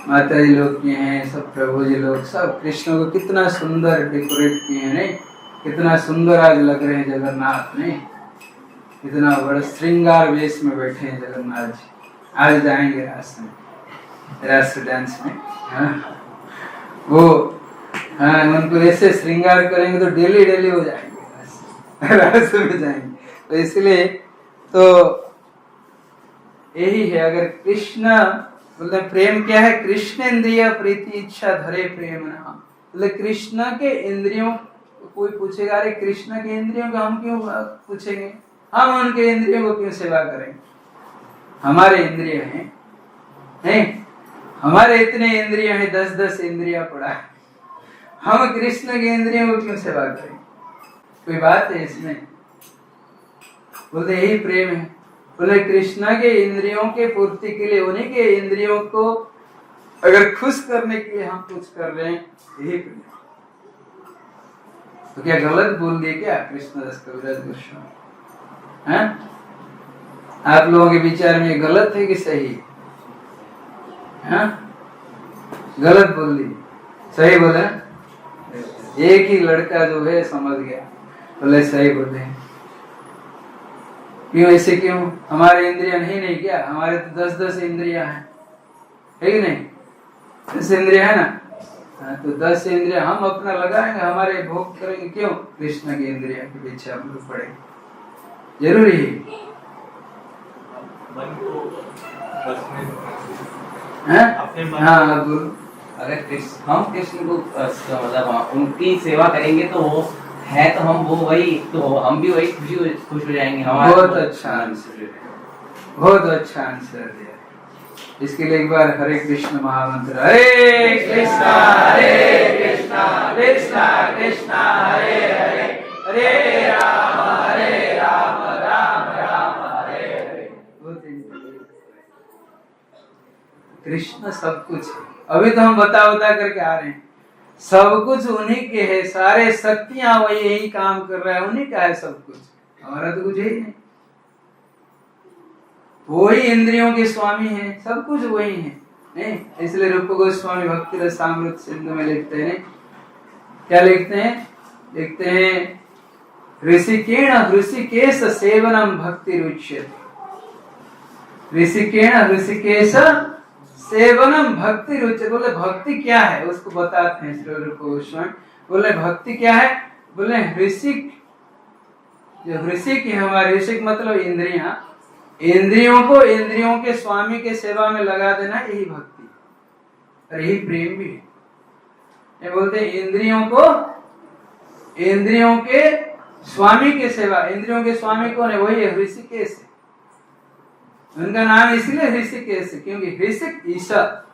माता जी लोग किए हैं, सब प्रभु जी लोग, सब कृष्ण को कितना सुंदर डेकोरेट किए हैं, नहीं? कितना सुंदर आज लग रहे हैं जगन्नाथ, नहीं? कितना बड़ा श्रृंगार वेश में बैठे हैं जगन्नाथ जी। आज जाएंगे रास में, राष्ट्र डांस में। हाँ, वो हाँ, उनको ऐसे श्रृंगार करेंगे तो डेली डेली हो जाएंगे, रास में जाएंगे। तो इसलिए तो यही है, अगर कृष्ण बोलते प्रेम क्या है? कृष्ण इंद्रिय प्रीति इच्छा धरे प्रेम नाम। बोले कृष्ण के इंद्रियों, कोई पूछेगा अरे कृष्ण के इंद्रियों को हम क्यों पूछेंगे, हम उनके इंद्रियों को क्यों सेवा करें? हमारे इंद्रिय हैं, नहीं? हमारे इतने इंद्रिय हैं, 10-10 इंद्रिया पड़ा है, हम कृष्ण के इंद्रियों को क्यों सेवा करें? कोई बात है इसमें? बोलते यही प्रेम है। बोले कृष्ण के इंद्रियों के पूर्ति के लिए, उन्हीं के इंद्रियों को अगर खुश करने के लिए हम कुछ कर रहे हैं, यही प्रेम। तो क्या गलत बोल दिए क्या कृष्णदास कविराज गोस्वामी? हैं? आप लोगों के विचार में गलत है कि सही? हैं? गलत बोल दी, सही बोले? एक ही लड़का जो है समझ गया, बोले सही बोले। क्यों ऐसे क्यों? हमारे इंद्रिया नहीं क्या? हमारे तो 10-10 इंद्रिया हैं, है कि नहीं? 10 इंद्रिया है ना? हाँ, तो 10 इंद्रिया हम अपना लगाएंगे, हमारे भोग करेंगे, क्यों? कृष्ण की इंद्रिया के पीछे हम लोग पड़ेंगे, जरूरी है। हाँ, अगर हम कृष्ण को मतलब उनकी सेवा करेंगे तो वो है, तो हम वो वही, तो हम भी वही खुश हो जाएंगे। बहुत अच्छा आंसर, बहुत अच्छा आंसर दिया। इसके लिए एक बार हरे कृष्ण महामंत्र, हरे कृष्णा कृष्णा कृष्णा हरे हरे, हरे राम राम राम हरे हरे। कृष्ण सब कुछ है। अभी तो हम बता करके आ रहे हैं, सब कुछ उन्हीं के है, सारे शक्तियां वही यही काम कर रहा है, उन्हीं का है सब कुछ, हमारा तो कुछ है ही नहीं। वही इंद्रियों के स्वामी हैं, सब कुछ वही है नहीं। इसलिए रूप गोस्वामी भक्ति रसामृत सिंधु में लिखते हैं, क्या लिखते हैं? लिखते हैं ऋषिकेश सेवनम भक्ति रुच्यते। ऋषिकेश सेवनम भक्ति रुच्यते। बोले भक्ति क्या है उसको बताते हैं श्री रूप गोस्वामी। बोले भक्ति क्या है? बोले ऋषिक, जो ऋषिक है हमारे, ऋषिक मतलब इंद्रियां, इंद्रियों को इंद्रियों के स्वामी के सेवा में लगा देना, यही भक्ति और यही प्रेम भी है। ये बोलते हैं इंद्रियों को इंद्रियों के स्वामी के सेवा। इंद्रियों के स्वामी कौन है? वही है ऋषिकेश। उनका नाम इसलिए ऋषिकेश है क्योंकि ऋषिक ईश्वर,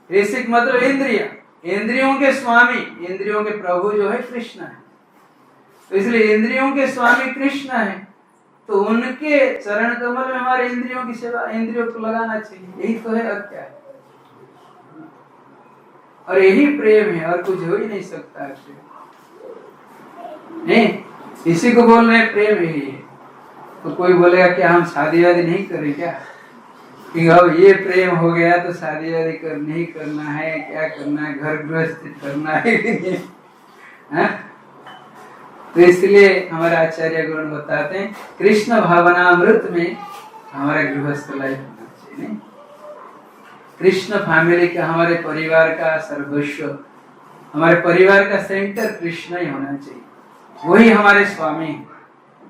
ऋषिक मतलब इंद्रिया, इंद्रियों के स्वामी, इंद्रियों के प्रभु जो है कृष्ण है, तो इसलिए इंद्रियों के स्वामी कृष्ण है, तो उनके चरण कमल में हमारे इंद्रियों की सेवा, इंद्रियों को लगाना चाहिए, यही तो है और क्या है। और यही प्रेम है और कुछ हो ही नहीं सकता नहीं, इसी को बोल रहे प्रेम यही है। तो कोई बोलेगा क्या हम शादी वादी नहीं करें क्या, कि अब ये प्रेम हो गया तो शादी वादी नहीं करना है, क्या करना है, घर गृहस्थी करना है कि नहीं है? तो इसलिए हमारे आचार्य गुण बताते हैं कृष्ण भावनामृत में हमारा गृहस्थ लाइफ होना चाहिए नहीं? कृष्ण फैमिली का, हमारे परिवार का सर्वस्व, हमारे परिवार का सेंटर कृष्ण ही होना चाहिए। वही हमारे स्वामी,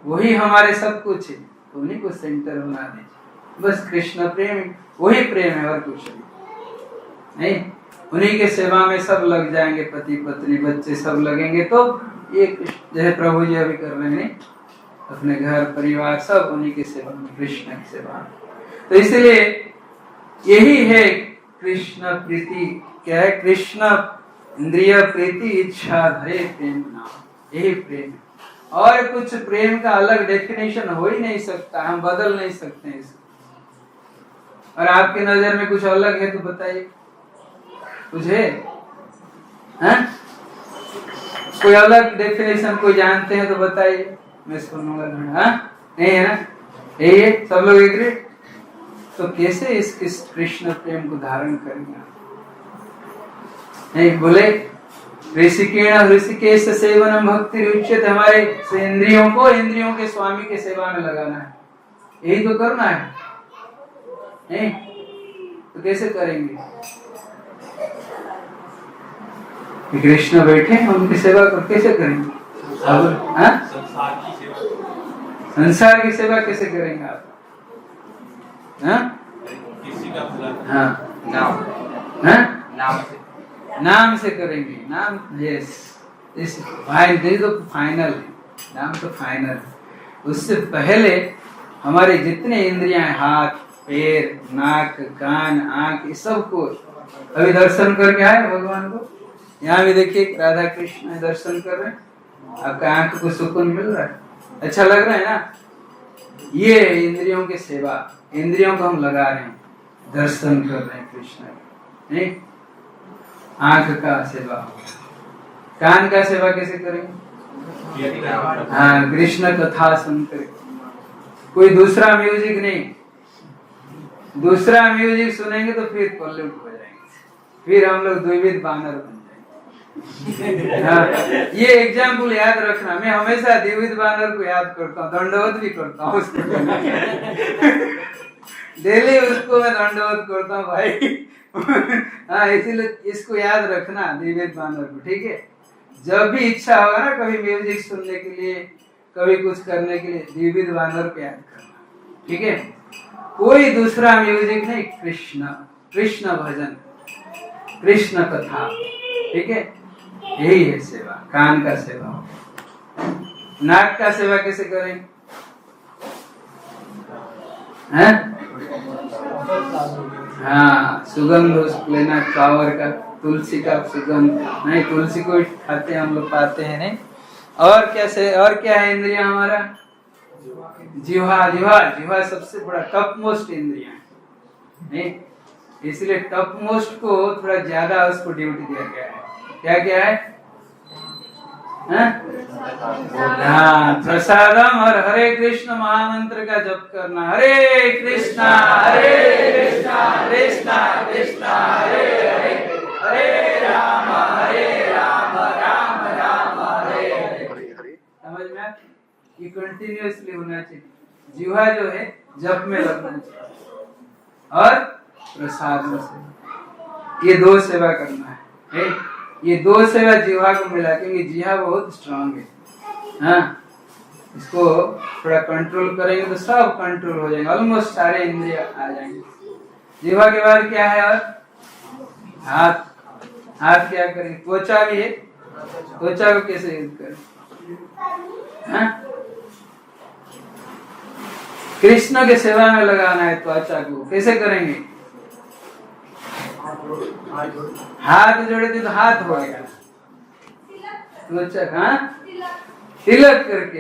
वही हमारे सब कुछ है, तो उन्हीं को सेंटर बना दीजिए। बस कृष्ण प्रेम, वही प्रेम है और कुछ नहीं। उन्हीं के सेवा में सब लग जाएंगे, पति पत्नी बच्चे सब लगेंगे, तो ये जैसे प्रभु जी अभी कर रहे हैं, अपने घर परिवार सब उन्हीं की सेवा में, कृष्ण की सेवा में। तो इसलिए यही है कृष्ण प्रीति। क्या है? कृष्ण इंद्रिय प्रीति इच्छा धरे प्रेम नाम, यही प्रेम है। और कुछ प्रेम का अलग डेफिनेशन हो ही नहीं सकता, हम बदल नहीं सकते हैं इसको। और आपके नजर में कुछ अलग है तो बताइए, कुछ है? कोई अलग डेफिनेशन कोई जानते हैं तो बताइए, मैं सुनूंगा। नहीं है ना? यही है, सब लोग एग्री? तो कैसे इस कृष्ण प्रेम को धारण करेंगे? नहीं बोले ऋषिकेश सेवनम भक्ति रुच्यते, हमारे इंद्रियों को इंद्रियों के स्वामी के सेवा में लगाना है, यही तो करना है नहीं? तो कैसे करेंगे? कृष्ण बैठे हम उनकी सेवा कैसे करेंगे? संसार की सेवा कैसे करेंगे आप? नाम से करेंगे। नाम यस फाइनल, तो फाइनल है, नाम तो फाइनल है। उससे पहले हमारे जितने इंद्रियां हैं, हाथ पैर नाक कान आंख, इस सब को अभी दर्शन करके आए भगवान को। यहाँ भी देखिए राधा कृष्ण दर्शन कर रहे हैं, आपका आंख को सुकून मिल रहा है, अच्छा लग रहा है ना? ये इंद्रियों की सेवा, इंद्रियों को हम लगा रहे हैं, दर्शन कर रहे हैं कृष्ण नहीं? आंख का सेवा, कान का सेवा कैसे करेंगे? हाँ, कृष्ण कथा सुनकर। कोई दूसरा म्यूजिक नहीं, दूसरा म्यूजिक सुनेंगे तो फिर पल्लू हो जाएंगे, फिर हम लोग द्विविध बानर बन जाएंगे। हाँ, ये एग्जाम्पल याद रखना, मैं हमेशा द्विविध बानर को याद करता हूँ, दंडवत भी करता हूँ उसको। डेली उसको मैं दंडवत करता हूँ भाई। हाँ, इसीलिए इसको याद रखना द्विविध बानर को, ठीक है? जब भी इच्छा होगा ना कभी म्यूजिक सुनने के लिए, कभी कुछ करने के लिए, द्विविध बानर को याद करना, ठीक है? कोई दूसरा म्यूजिक नहीं, कृष्ण कृष्ण भजन, कृष्ण कथा, ठीक है? यही है सेवा, कान का सेवा। नाक का सेवा कैसे करें? हाँ, सुगंध लेना, फ्लावर का, तुलसी का सुगंध नहीं, तुलसी को खाते हैं हम लोग, पाते हैं नहीं? और क्या से, और क्या है इंद्रिया हमारा? जिह्वा, जिह्वा, जिह्वा सबसे बड़ा टॉप मोस्ट इंद्रिया नहीं, इसलिए टॉप मोस्ट को थोड़ा ज्यादा उसको ड्यूटी दिया गया है। क्या क्या है? हाँ, प्रसादम और हरे कृष्ण महामंत्र का जप करना। हरे कृष्णा कृष्णा कृष्णा हरे हरे, हरे राम राम राम हरे हरे। समझ में? ये कंटिन्यूअसली होना चाहिए। जीवा जो है जप में लगना चाहिए और प्रसाद में सेवा, ये दो सेवा करना है। ये दो सेवा जीवा को मिला, क्योंकि जीवा बहुत स्ट्रांग है। हाँ, इसको थोड़ा कंट्रोल करेंगे तो सब कंट्रोल हो जाएंगे, ऑलमोस्ट सारे इंद्रिय आ जाएंगे। जीवा के बाद क्या है? और हाथ। हाथ क्या करेंगे? त्वचा भी है, त्वचा को कैसे यूज करें? हाँ? कृष्ण के सेवा में लगाना है त्वचा को, कैसे करेंगे? हाथ जोड़े थे तो हाथ हो गया, त्वचा। हाँ, तिलक करके।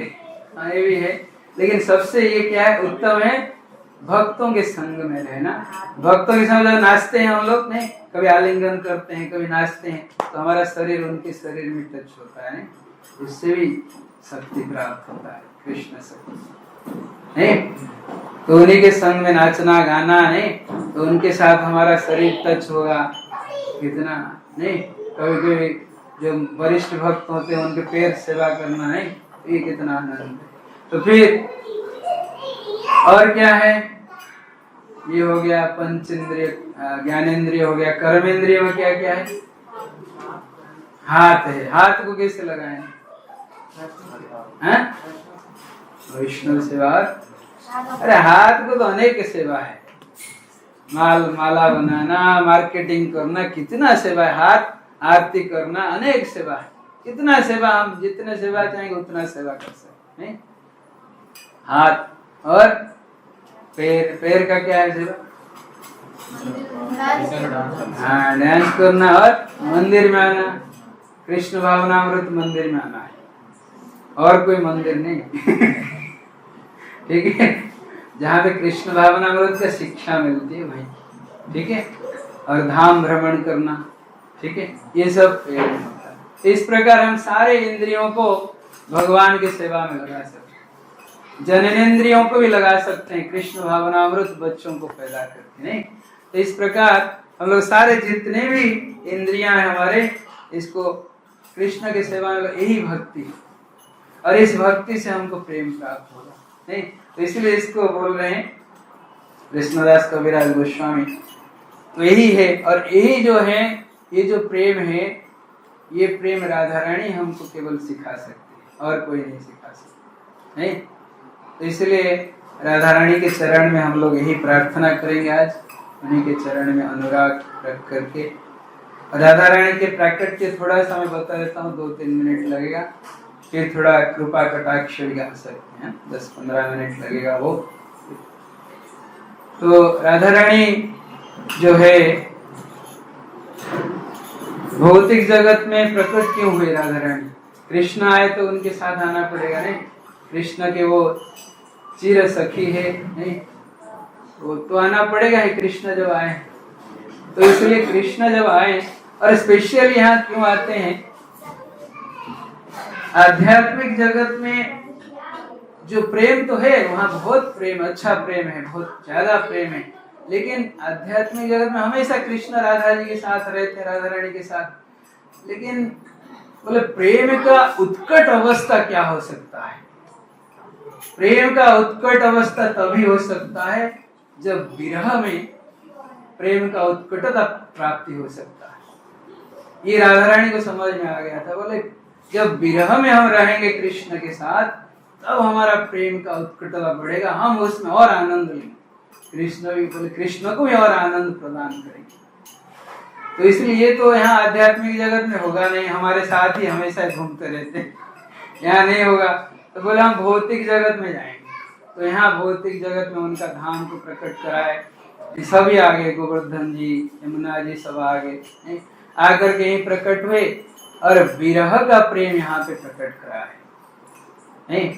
हाँ, ये भी है, लेकिन सबसे ये क्या है? उत्तम है भक्तों के संग में रहना। भक्तों के संग जब नाचते हैं हम लोग, नहीं, कभी आलिंगन करते हैं, कभी नाचते हैं, तो हमारा शरीर उनके शरीर में टच होता है, उससे भी शक्ति प्राप्त होता है, कृष्ण शक्ति। नहीं तो उन्हीं के संग में नाचना गाना, नहीं तो उनके साथ हमारा शरीर टच होगा कितना। नहीं कभी कभी जो वरिष्ठ भक्त होते हैं उनके पैर सेवा करना, नहीं ये कितना आनंद है। तो फिर और क्या है? ये हो गया पंचेंद्रिय, ज्ञानेंद्रिय हो गया। कर्मेंद्रिय में क्या क्या है? हाथ है। हाथ को कैसे लगाएं? वैष्णव सेवा। अरे हाथ को तो अनेक सेवा है, माला बनाना, मार्केटिंग करना, कितना सेवा है। हाथ आरती करना, अनेक सेवा है, कितना सेवा। हम जितने सेवा चाहेंगे उतना सेवा कर सकते हैं। हाथ और पैर। पैर का क्या है सेवा? हाँ, डांस करना और मंदिर में आना। कृष्ण भावनामृत मंदिर में आना है, और कोई मंदिर नहीं। ठीक है, जहाँ पे कृष्ण भावनामृत का शिक्षा मिलती है भाई, ठीक है, और धाम भ्रमण करना, ठीक है, ये सब होता है। इस प्रकार हम सारे इंद्रियों को भगवान की सेवा में लगा सकते हैं, जननेंद्रियों को भी लगा सकते हैं, कृष्ण भावनामृत बच्चों को पैदा करके। नहीं तो इस प्रकार हम लोग सारे जितने भी इंद्रियां हैं हमारे, इसको कृष्ण की सेवा में, यही भक्ति है, और इस भक्ति से हमको प्रेम प्राप्त होगा। नहीं तो इसलिए इसको बोल रहे हैं कृष्णदास कविराज गोस्वामी। तो यही है, और यही जो है, ये जो प्रेम है, ये प्रेम राधा रानी हमको केवल सिखा सकती है, और कोई नहीं सिखा सकता। नहीं तो इसलिए राधा रानी के चरण में हम लोग यही प्रार्थना करेंगे आज, उन्हीं के चरण में अनुराग रख करके। राधा रानी के प्राकट्य थोड़ा सा मैं बता देता हूँ, 2-3 मिनट लगेगा, फिर थोड़ा कृपा कटाक्ष भी गा सकते हैं, 10-15 मिनट लगेगा वो। तो राधा रानी जो है भौतिक जगत में प्रकट क्यों हुई? राधा रानी, कृष्ण आए तो उनके साथ आना पड़ेगा, नहीं? कृष्ण के वो चिर सखी है, नहीं वो तो आना पड़ेगा ही। कृष्ण जब आए तो इसलिए कृष्ण जब आए, और स्पेशली यहाँ क्यों आते हैं? आध्यात्मिक जगत में जो प्रेम तो है, वहाँ बहुत प्रेम, अच्छा प्रेम है, बहुत ज्यादा प्रेम है, लेकिन आध्यात्मिक जगत में हमेशा कृष्ण राधा जी के साथ रहते हैं, राधा रानी के साथ। लेकिन बोले प्रेम का उत्कट अवस्था क्या हो सकता है? प्रेम का उत्कट अवस्था तभी हो सकता है जब विरह में प्रेम का उत्कटता प्राप्ति हो सकता है। ये राधा रानी को समझ में आ गया था। बोले जब विरह में हम रहेंगे कृष्ण के साथ, तब हमारा प्रेम का उत्कटता बढ़ेगा, हम उसमें और आनंद लेंगे, कृष्ण भी बोले कृष्ण को भी और आनंद प्रदान करेंगे। तो इसलिए ये तो यहाँ आध्यात्मिक जगत में होगा नहीं, हमारे साथ ही हमेशा घूमते रहते हैं, यहाँ नहीं होगा। तो बोले हम भौतिक जगत में जाएंगे, तो यहाँ भौतिक जगत में उनका धाम को प्रकट कराए। सभी आ गए, गोवर्धन जी, यमुना जी सब आ गए, आकर के यहीं प्रकट हुए, और विरह का प्रेम यहाँ पे प्रकट करा है। नहीं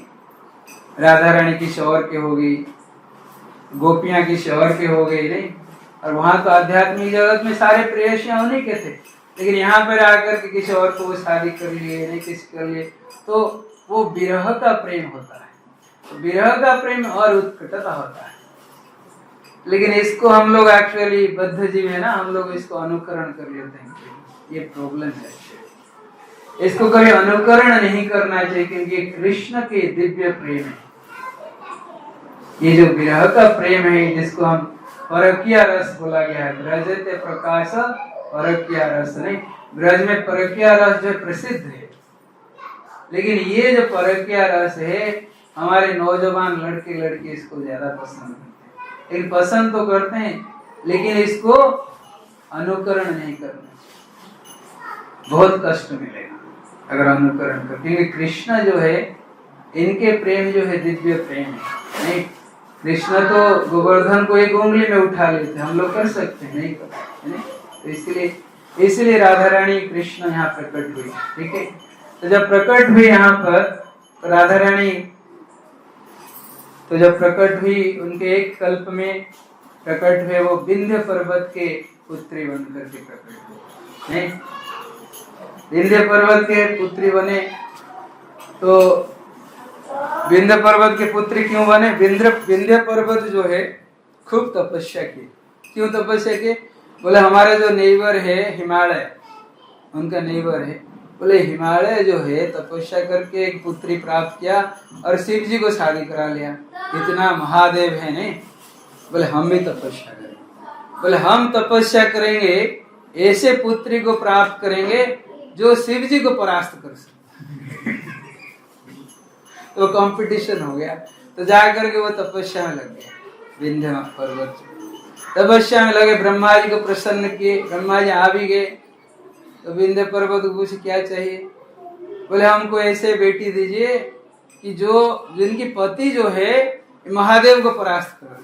राधा रानी किसी और के हो गई, गोपियां किसी और के हो गई, नहीं, और वहां तो आध्यात्मिक जगत में सारे प्रेयसियां उन्हीं के थे, लेकिन यहाँ पर आकर के किसी और को वो शादी कर लिए, नहीं किसी कर लिए, तो वो विरह का प्रेम होता है। तो विरह का प्रेम और उत्कटता होता है। लेकिन इसको हम लोग एक्चुअली बद्ध जीव है ना, हम लोग इसको अनुकरण कर लेते हैं, ये प्रॉब्लम है। इसको कभी अनुकरण नहीं करना चाहिए, क्योंकि ये कृष्ण के दिव्य प्रेम है। ये जो विरह का प्रेम है, जिसको हम परकिया रस बोला गया है, ब्रजते प्रकाश परकिया रस, नहीं ब्रज में परकिया रस जो प्रसिद्ध है, लेकिन ये जो परकिया रस है हमारे नौजवान लड़के लड़की इसको ज्यादा पसंद करते हैं। लेकिन पसंद तो करते हैं, लेकिन इसको अनुकरण नहीं करना, बहुत कष्ट मिलेगा अगर अनुकरण कर, क्योंकि कृष्ण जो है इनके प्रेम जो है दिव्य प्रेम है। नहीं, कृष्ण तो गोवर्धन को एक उंगली में उठा लेते, हम लोग कर सकते हैं, नहीं कर सकते, नहीं? तो इसलिए राधा रानी कृष्ण यहाँ प्रकट हुई। ठीक है, तो जब प्रकट हुई यहाँ पर राधा रानी, तो जब प्रकट हुई उनके एक कल्प में प्रकट हुए, वो विंध्य पर्वत के पुत्री बन करके प्रकट हुए। नहीं, विंध्य पर्वत के पुत्री बने, तो विंध्य पर्वत के पुत्री क्यों बने? विंध्य पर्वत जो है खूब तपस्या की। क्यों तपस्या की? बोले हमारा जो नेबर है हिमालय, उनका नेबर है, बोले हिमालय जो है तपस्या करके एक पुत्री प्राप्त किया और शिव जी को शादी करा लिया, इतना महादेव है। नहीं, बोले हम भी तपस्या करें, बोले हम तपस्या करेंगे, ऐसे पुत्री को प्राप्त करेंगे जो शिव जी को परास्त कर सके। तो कंपटीशन हो गया, तो जाकर के वो तपस्या में लग गया, विंध्य पर्वत तपस्या में लगे, ब्रह्मा जी को प्रसन्न किए, ब्रह्मा जी आ भी गए, तो विंध्य पर्वत को पूछे क्या चाहिए? बोले हमको ऐसे बेटी दीजिए कि जिनकी पति जो है महादेव को परास्त कर।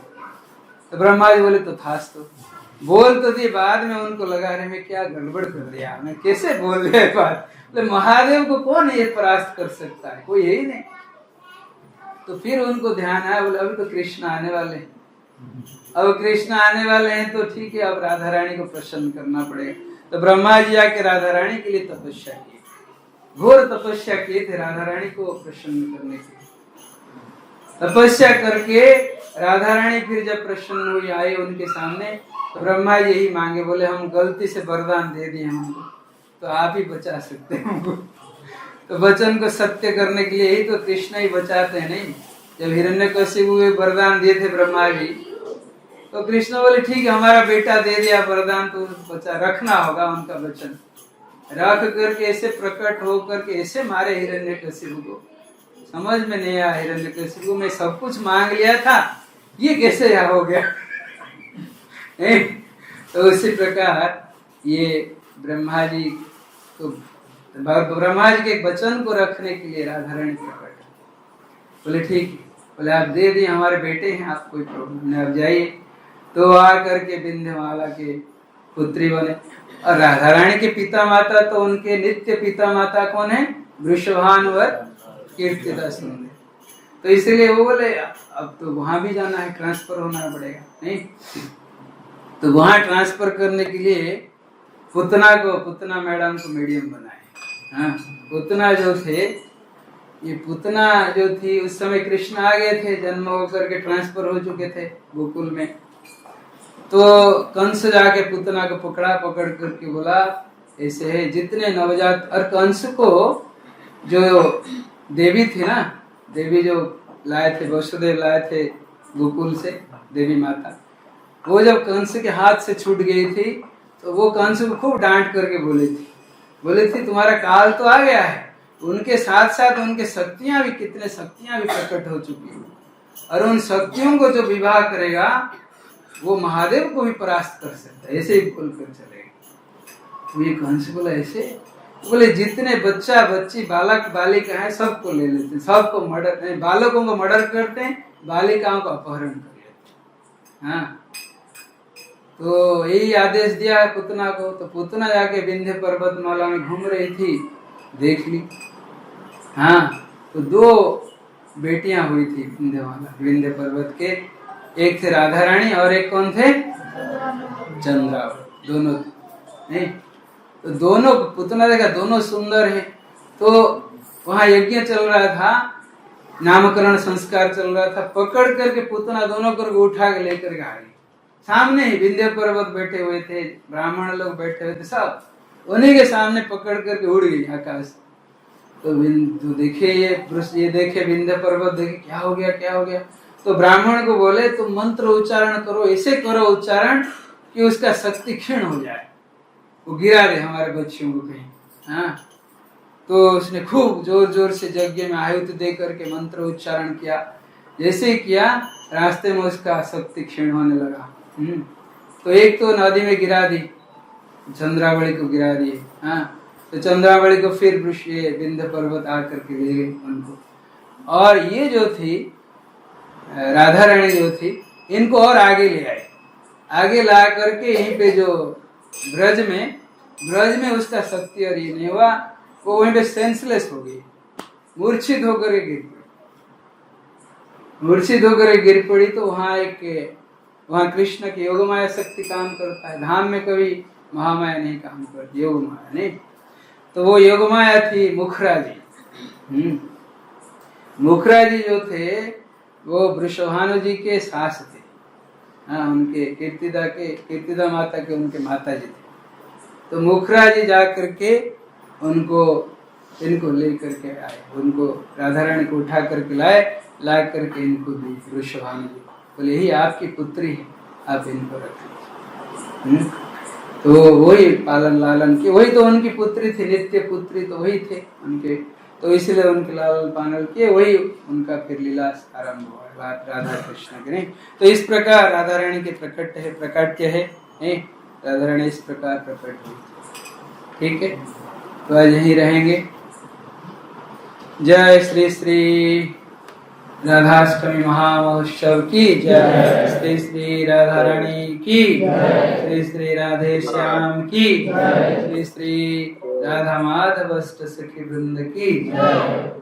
तो ब्रह्मा जी बोले तो थास्तु, बोल तो दिए, बाद में उनको लगा रहे मैं क्या गड़बड़ कर दिया, मैं कैसे बोल दिया बात, बोले महादेव को कौन ये परास्त कर सकता है, कोई यही नहीं। तो फिर उनको ध्यान आया, बोले अभी तो कृष्ण आने वाले हैं, अब कृष्ण आने वाले हैं तो ठीक है, अब राधा रानी को प्रसन्न करना पड़ेगा। तो ब्रह्मा जी आके राधा रानी के लिए तपस्या की, घोर तपस्या किए थे राधा रानी को प्रसन्न करने के लिए। तपस्या करके राधा रानी फिर जब प्रसन्न हुई, आए उनके सामने, तो ब्रह्मा जी यही मांगे, बोले हम गलती से वरदान दे दिए हमको, तो आप ही बचा सकते हैं हमको। तो वचन को सत्य करने के लिए ही तो कृष्ण ही बचाते हैं। नहीं, जब हिरण्यकशिपु को वरदान दिए थे ब्रह्मा जी, तो कृष्ण बोले ठीक है हमारा बेटा दे दिया वरदान, तो बचा रखना होगा उनका वचन, रख करके ऐसे प्रकट हो करके ऐसे मारे हिरण्यकशिपु को। समझ में नहीं आया, हिरण्यकशिपु में सब कुछ मांग लिया था, ये कैसे यहाँ हो गया? तो उसी प्रकार ये ब्रह्मा जी को, ब्रह्मा जी के वचन को रखने के लिए राधा रानी प्रकट बोले ठीक है, बोले आप दे दिए, हमारे बेटे हैं, आप कोई प्रॉब्लम नहीं, आप जाइए। तो आ करके विंध्यमाला के पुत्री बने। और राधा रानी के पिता माता तो उनके नित्य पिता माता कौन है? वृषभानुवर कीर्तिदा सुंदर। तो इसलिए वो बोले अब तो वहां भी जाना है, ट्रांसफर होना पड़ेगा। नहीं, तो वहां ट्रांसफर करने के लिए पुतना मैडम को मीडियम बनाए। हाँ, पुतना जो थे, ये पुतना जो थी उस समय कृष्ण आ गए थे, जन्म होकर के ट्रांसफर हो चुके थे गोकुल में। तो कंस जाके पुतना को पकड़ करके बोला ऐसे है, जितने नवजात, और कंस को जो देवी थी ना, देवी जो लाए थे, वसुदेव लाए थे गोकुल से, देवी माता, वो जब कंस के हाथ से छूट गई थी, तो वो कंस को खूब डांट करके बोली थी तुम्हारा काल तो आ गया है। उनके साथ साथ उनके शक्तियां भी, कितने शक्तियां भी प्रकट हो चुकी हैं, और उन शक्तियों को जो विवाह करेगा वो महादेव को भी परास्त कर सकता है, ऐसे ही बोल कर चलेगा। तो ये कंस बोला ऐसे, बोले जितने बच्चा बच्ची बालक बालिका है सबको ले लेते हैं, सबको मर्डर, बालकों को मर्डर करते हैं, बालिकाओं को अपहरण कर लेते हैं। हाँ, तो यही आदेश दिया है पुतना को। तो पुतना जाके विंध्य पर्वतमाला में घूम रही थी, देख ली। हाँ, तो 2 बेटियां हुई थी विंध्य पर्वत के, एक थे राधा रानी और एक कौन थे? चंद्रावती, दोनों थे। नहीं, तो दोनों पुतना देखा दोनों सुंदर है। तो वहां यज्ञ चल रहा था, नामकरण संस्कार चल रहा था। पकड़ करके पुतना दोनों को उठा के लेकर के आ गए। सामने ही विंध्य पर्वत बैठे हुए थे, ब्राह्मण लोग बैठे हुए थे, सब उन्हीं के सामने पकड़ करके उड़ गई आकाश। तो देखे ये देखे विंध्य पर्वत, देखे क्या हो गया क्या हो गया। तो ब्राह्मण को बोले तुम मंत्र उच्चारण करो, ऐसे करो उच्चारण कि उसका शक्ति क्षीण हो जाए, वो गिरा दे हमारे बच्चों को कहीं। हाँ, तो उसने खूब जोर जोर से यज्ञ में आहुति दे करके मंत्र उच्चारण किया। जैसे ही किया, रास्ते में उसका शक्ति क्षीण होने लगा। तो एक तो नदी में गिरा दी, चंद्रावली को गिरा दिए। हाँ, तो चंद्रावली को फिर विंध्य पर्वत आकर के ले गए उनको। और ये जो थी राधा रानी जो थी, इनको और आगे ले आए। आगे ला करके यहीं पे जो ब्रज में उसका शक्ति और ये नहीं हुआ, वो वहीं पे सेंसलेस हो गई, मूर्छित होकर गिर पड़ी। तो वहां कृष्ण की योगमाया शक्ति काम करता है। धाम में कभी महामाया नहीं काम करती, योगमाया नहीं। तो वो योगमाया थी मुखरा जी। मुखरा जी जो थे वो वृषभानु जी के सास थे। हाँ, उनके कीर्तिदा माता के उनके माता जी थे। तो मुखरा जी जा करके इनको ले करके आए, उनको राधा रानी को उठा करके ला करके इनको दी वृषभानु जी। बोले यही आपकी पुत्री है, आप इनको रखें। तो वही पालन लालन की, वही तो उनकी पुत्री थी, नित्य पुत्री तो वही थे उनके। तो इसलिए उनके लालन पालन किए, वही उनका फिर लीला आरंभ हुआ राधा कृष्ण के। नहीं तो इस प्रकार राधा रानी के प्रकट्य है नहीं, राधा रानी इस प्रकार प्रकट हुई। ठीक है, तो आज यहीं रहेंगे। जय श्री श्री राधाष्टमी महामहोत्सव की जय, श्री श्री राधा रानी की, श्री श्री राधे श्याम की, श्री श्री राधा माधव अष्ट सखी वृंद की जय।